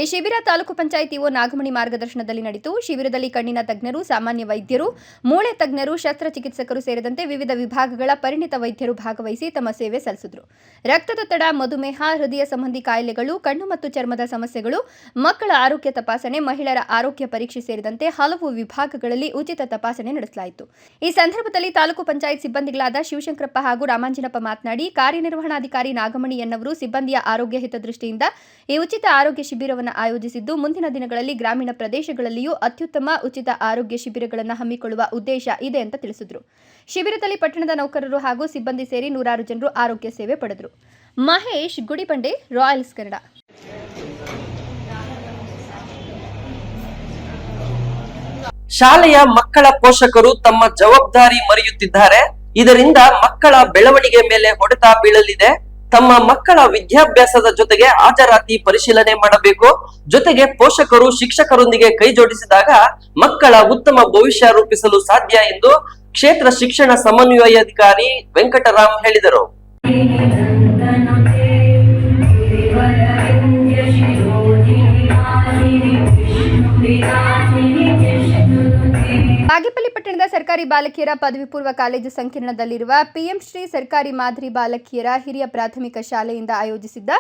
ಈ ಶಿಬಿರ ತಾಲೂಕು ಪಂಚಾಯತ್ ಇಒ ನಾಗಮಣಿ ಮಾರ್ಗದರ್ಶನದಲ್ಲಿ ನಡೆಯಿತು. ಶಿಬಿರದಲ್ಲಿ ಕಣ್ಣಿನ ತಜ್ಞರು, ಸಾಮಾನ್ಯ ವೈದ್ಯರು, ಮೂಳೆ ತಜ್ಞರು, ಶಸ್ತ್ರಚಿಕಿತ್ಸಕರು ಸೇರಿದಂತೆ ವಿವಿಧ ವಿಭಾಗಗಳ ಪರಿಣಿತ ವೈದ್ಯರು ಭಾಗವಹಿಸಿ ತಮ್ಮ ಸೇವೆ ಸಲ್ಲಿಸಿದರು. ರಕ್ತದೊತ್ತಡ, ಮಧುಮೇಹ, ಹೃದಯ ಸಂಬಂಧಿ ಕಾಯಿಲೆಗಳು, ಕಣ್ಣು ಮತ್ತು ಚರ್ಮದ ಸಮಸ್ಯೆಗಳು, ಮಕ್ಕಳ ಆರೋಗ್ಯ ತಪಾಸಣೆ, ಮಹಿಳೆಯರ ಆರೋಗ್ಯ ಪರೀಕ್ಷೆ ಸೇರಿದಂತೆ ಹಲವು ವಿಭಾಗಗಳಲ್ಲಿ ಉಚಿತ ತಪಾಸಣೆ ನಡೆಸಲಾಯಿತು. ಈ ಸಂದರ್ಭದಲ್ಲಿ ತಾಲೂಕು ಪಂಚಾಯತ್ ಸಿಬ್ಬಂದಿಗಳಾದ ಶಿವ ಶಿವಶಂಕರಪ್ಪ ಹಾಗೂ ರಾಮಾಂಜನಪ್ಪ ಮಾತನಾಡಿ, ಕಾರ್ಯನಿರ್ವಹಣಾಧಿಕಾರಿ ನಾಗಮಣಿ ಎನ್ನವರು ಸಿಬ್ಬಂದಿಯ ಆರೋಗ್ಯ ಹಿತದೃಷ್ಟಿಯಿಂದ ಈ ಉಚಿತ ಆರೋಗ್ಯ ಶಿಬಿರವನ್ನು ಆಯೋಜಿಸಿದ್ದು, ಮುಂದಿನ ದಿನಗಳಲ್ಲಿ ಗ್ರಾಮೀಣ ಪ್ರದೇಶಗಳಲ್ಲಿಯೂ ಅತ್ಯುತ್ತಮ ಉಚಿತ ಆರೋಗ್ಯ ಶಿಬಿರಗಳನ್ನು ಹಮ್ಮಿಕೊಳ್ಳುವ ಉದ್ದೇಶ ಇದೆ ಅಂತ ತಿಳಿಸಿದರು. ಶಿಬಿರದಲ್ಲಿ ಪಟ್ಟಣದ ನೌಕರರು ಹಾಗೂ ಸಿಬ್ಬಂದಿ ಸೇರಿ ನೂರಾರು ಜನರು ಆರೋಗ್ಯ ಸೇವೆ ಪಡೆದರು. ಮಹೇಶ್ ಗುಡಿಬಂಡೆ, ರಾಯಲ್ಸ್ ಕನ್ನಡ. ಶಾಲೆಯ ಮಕ್ಕಳ ಪೋಷಕರು ತಮ್ಮ ಜವಾಬ್ದಾರಿ ಮರೆಯುತ್ತಿದ್ದಾರೆ. ಇದರಿಂದ ಮಕ್ಕಳ ಬೆಳವಣಿಗೆ ಮೇಲೆ ಹೊಡೆತ ಬೀಳಲಿದೆ. ತಮ್ಮ ಮಕ್ಕಳ ವಿದ್ಯಾಭ್ಯಾಸದ ಜೊತೆಗೆ ಹಾಜರಾತಿ ಪರಿಶೀಲನೆ ಮಾಡಬೇಕು. ಜೊತೆಗೆ ಪೋಷಕರು ಶಿಕ್ಷಕರೊಂದಿಗೆ ಕೈ ಜೋಡಿಸಿದಾಗ ಮಕ್ಕಳ ಉತ್ತಮ ಭವಿಷ್ಯ ರೂಪಿಸಲು ಸಾಧ್ಯ ಎಂದು ಕ್ಷೇತ್ರ ಶಿಕ್ಷಣ ಸಮನ್ವಯಾಧಿಕಾರಿ ವೆಂಕಟರಾಮ್ ಹೇಳಿದರು. ಬಾಗೇಪಲ್ಲಿ ಪಟ್ಟಣದ ಸರ್ಕಾರಿ ಬಾಲಕಿಯರ ಪದವಿ ಪೂರ್ವ ಕಾಲೇಜು ಸಂಕೀರ್ಣದಲ್ಲಿರುವ ಪಿಎಂ ಶ್ರೀ ಸರ್ಕಾರಿ ಮಾದರಿ ಬಾಲಕಿಯರ ಹಿರಿಯ ಪ್ರಾಥಮಿಕ ಶಾಲೆಯಿಂದ ಆಯೋಜಿಸಿದ್ದ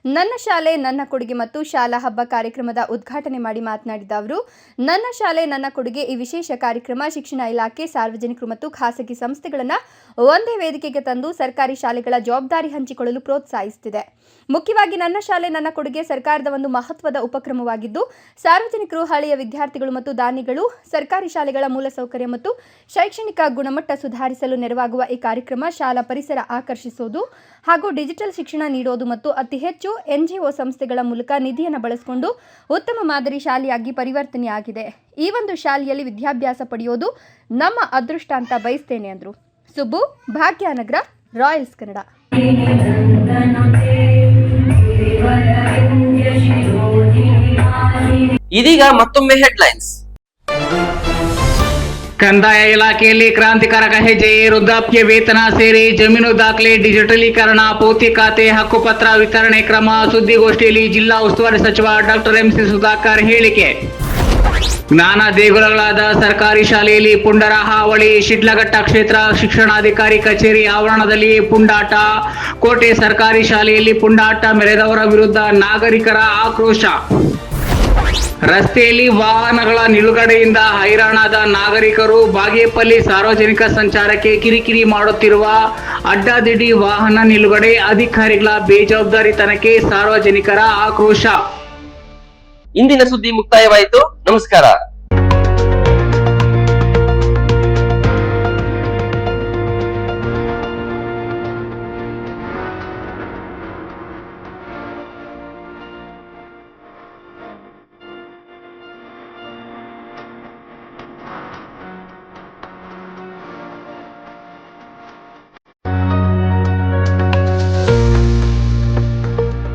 ನನ್ನ ಶಾಲೆ ನನ್ನ ಕೊಡುಗೆ ಮತ್ತು ಶಾಲಾ ಹಬ್ಬ ಕಾರ್ಯಕ್ರಮದ ಉದ್ಘಾಟನೆ ಮಾಡಿ ಮಾತನಾಡಿದ ಅವರು, ನನ್ನ ಶಾಲೆ ನನ್ನ ಕೊಡುಗೆ ಈ ವಿಶೇಷ ಕಾರ್ಯಕ್ರಮ ಶಿಕ್ಷಣ ಇಲಾಖೆ, ಸಾರ್ವಜನಿಕರು ಮತ್ತು ಖಾಸಗಿ ಸಂಸ್ಥೆಗಳನ್ನು ಒಂದೇ ವೇದಿಕೆಗೆ ತಂದು ಸರ್ಕಾರಿ ಶಾಲೆಗಳ ಜವಾಬ್ದಾರಿ ಹಂಚಿಕೊಳ್ಳಲು ಪ್ರೋತ್ಸಾಹಿಸುತ್ತಿದೆ. ಮುಖ್ಯವಾಗಿ ನನ್ನ ಶಾಲೆ ನನ್ನ ಕೊಡುಗೆ ಸರ್ಕಾರದ ಒಂದು ಮಹತ್ವದ ಉಪಕ್ರಮವಾಗಿದ್ದು, ಸಾರ್ವಜನಿಕರು, ಹಳೆಯ ವಿದ್ಯಾರ್ಥಿಗಳು ಮತ್ತು ದಾನಿಗಳು ಸರ್ಕಾರಿ ಶಾಲೆಗಳ ಮೂಲಸೌಕರ್ಯ ಮತ್ತು ಶೈಕ್ಷಣಿಕ ಗುಣಮಟ್ಟ ಸುಧಾರಿಸಲು ನೆರವಾಗುವ ಈ ಕಾರ್ಯಕ್ರಮ ಶಾಲಾ ಪರಿಸರ ಆಕರ್ಷಿಸುವುದು ಹಾಗೂ ಡಿಜಿಟಲ್ ಶಿಕ್ಷಣ ನೀಡುವುದು ಮತ್ತು ಅತಿ ಹೆಚ್ಚು NGO ಸಂಸ್ಥೆಗಳ ಮೂಲಕ ನಿಧಿಯನ್ನು ಬಳಸಿಕೊಂಡು ಉತ್ತಮ ಮಾದರಿ ಶಾಲೆಯಾಗಿ ಪರಿವರ್ತನೆಯಾಗಿದೆ. ಈ ಒಂದು ಶಾಲೆಯಲ್ಲಿ ವಿದ್ಯಾಭ್ಯಾಸ ಪಡೆಯೋದು ನಮ್ಮ ಅದೃಷ್ಟ ಅಂತ ಬಯಸ್ತೇನೆ ಅಂದರು. ಸುಬ್ಬು, ಭಾಗ್ಯನಗರ, ರಾಯಲ್ಸ್ ಕನ್ನಡ. ಇದೀಗ ಮತ್ತೊಮ್ಮೆ ಹೆಡ್ಲೈನ್ಸ್. ಕಂದಾಯ ಇಲಾಖೆಯಲ್ಲಿ ಕ್ರಾಂತಿಕಾರಕ ಹೆಜ್ಜೆ, ವೃದ್ಧಾಪ್ಯ ವೇತನ ಸೇರಿ ಜಮೀನು ದಾಖಲೆ ಡಿಜಿಟಲೀಕರಣ, ಪೌತಿ ಖಾತೆ ಹಕ್ಕುಪತ್ರ ವಿತರಣೆ ಕ್ರಮ. ಸುದ್ದಿಗೋಷ್ಠಿಯಲ್ಲಿ ಜಿಲ್ಲಾ ಉಸ್ತುವಾರಿ ಸಚಿವ ಡಾಕ್ಟರ್ MC ಸುಧಾಕರ್ ಹೇಳಿಕೆ. ಜ್ಞಾನ ದೇಗುಲಗಳಾದ ಸರ್ಕಾರಿ ಶಾಲೆಯಲ್ಲಿ ಪುಂಡರ ಹಾವಳಿ, ಶಿಡ್ಲಘಟ್ಟ ಕ್ಷೇತ್ರ ಶಿಕ್ಷಣಾಧಿಕಾರಿ ಕಚೇರಿ ಆವರಣದಲ್ಲಿ ಪುಂಡಾಟ. ಕೋಟೆ ಸರ್ಕಾರಿ ಶಾಲೆಯಲ್ಲಿ ಪುಂಡಾಟ ಮೆರೆದವರ ವಿರುದ್ಧ ನಾಗರಿಕರ ಆಕ್ರೋಶ. ರಸ್ತೆಯಲ್ಲಿ ವಾಹನಗಳ ನಿಲುಗಡೆಯಿಂದ ಹೈರಾಣಾದ ನಾಗರಿಕರು. ಬಾಗೇಪಲ್ಲಿ ಸಾರ್ವಜನಿಕ ಸಂಚಾರಕ್ಕೆ ಕಿರಿಕಿರಿ ಮಾಡುತ್ತಿರುವ ಅಡ್ಡಾದಿಡ್ಡಿ ವಾಹನ ನಿಲುಗಡೆ ಅಧಿಕಾರಿಗಳ ಬೇಜವಾಬ್ದಾರಿತನಕ್ಕೆ ಸಾರ್ವಜನಿಕರ ಆಕ್ರೋಶ. ಇಂದಿನ ಸುದ್ದಿ ಮುಕ್ತಾಯವಾಯಿತು. ನಮಸ್ಕಾರ.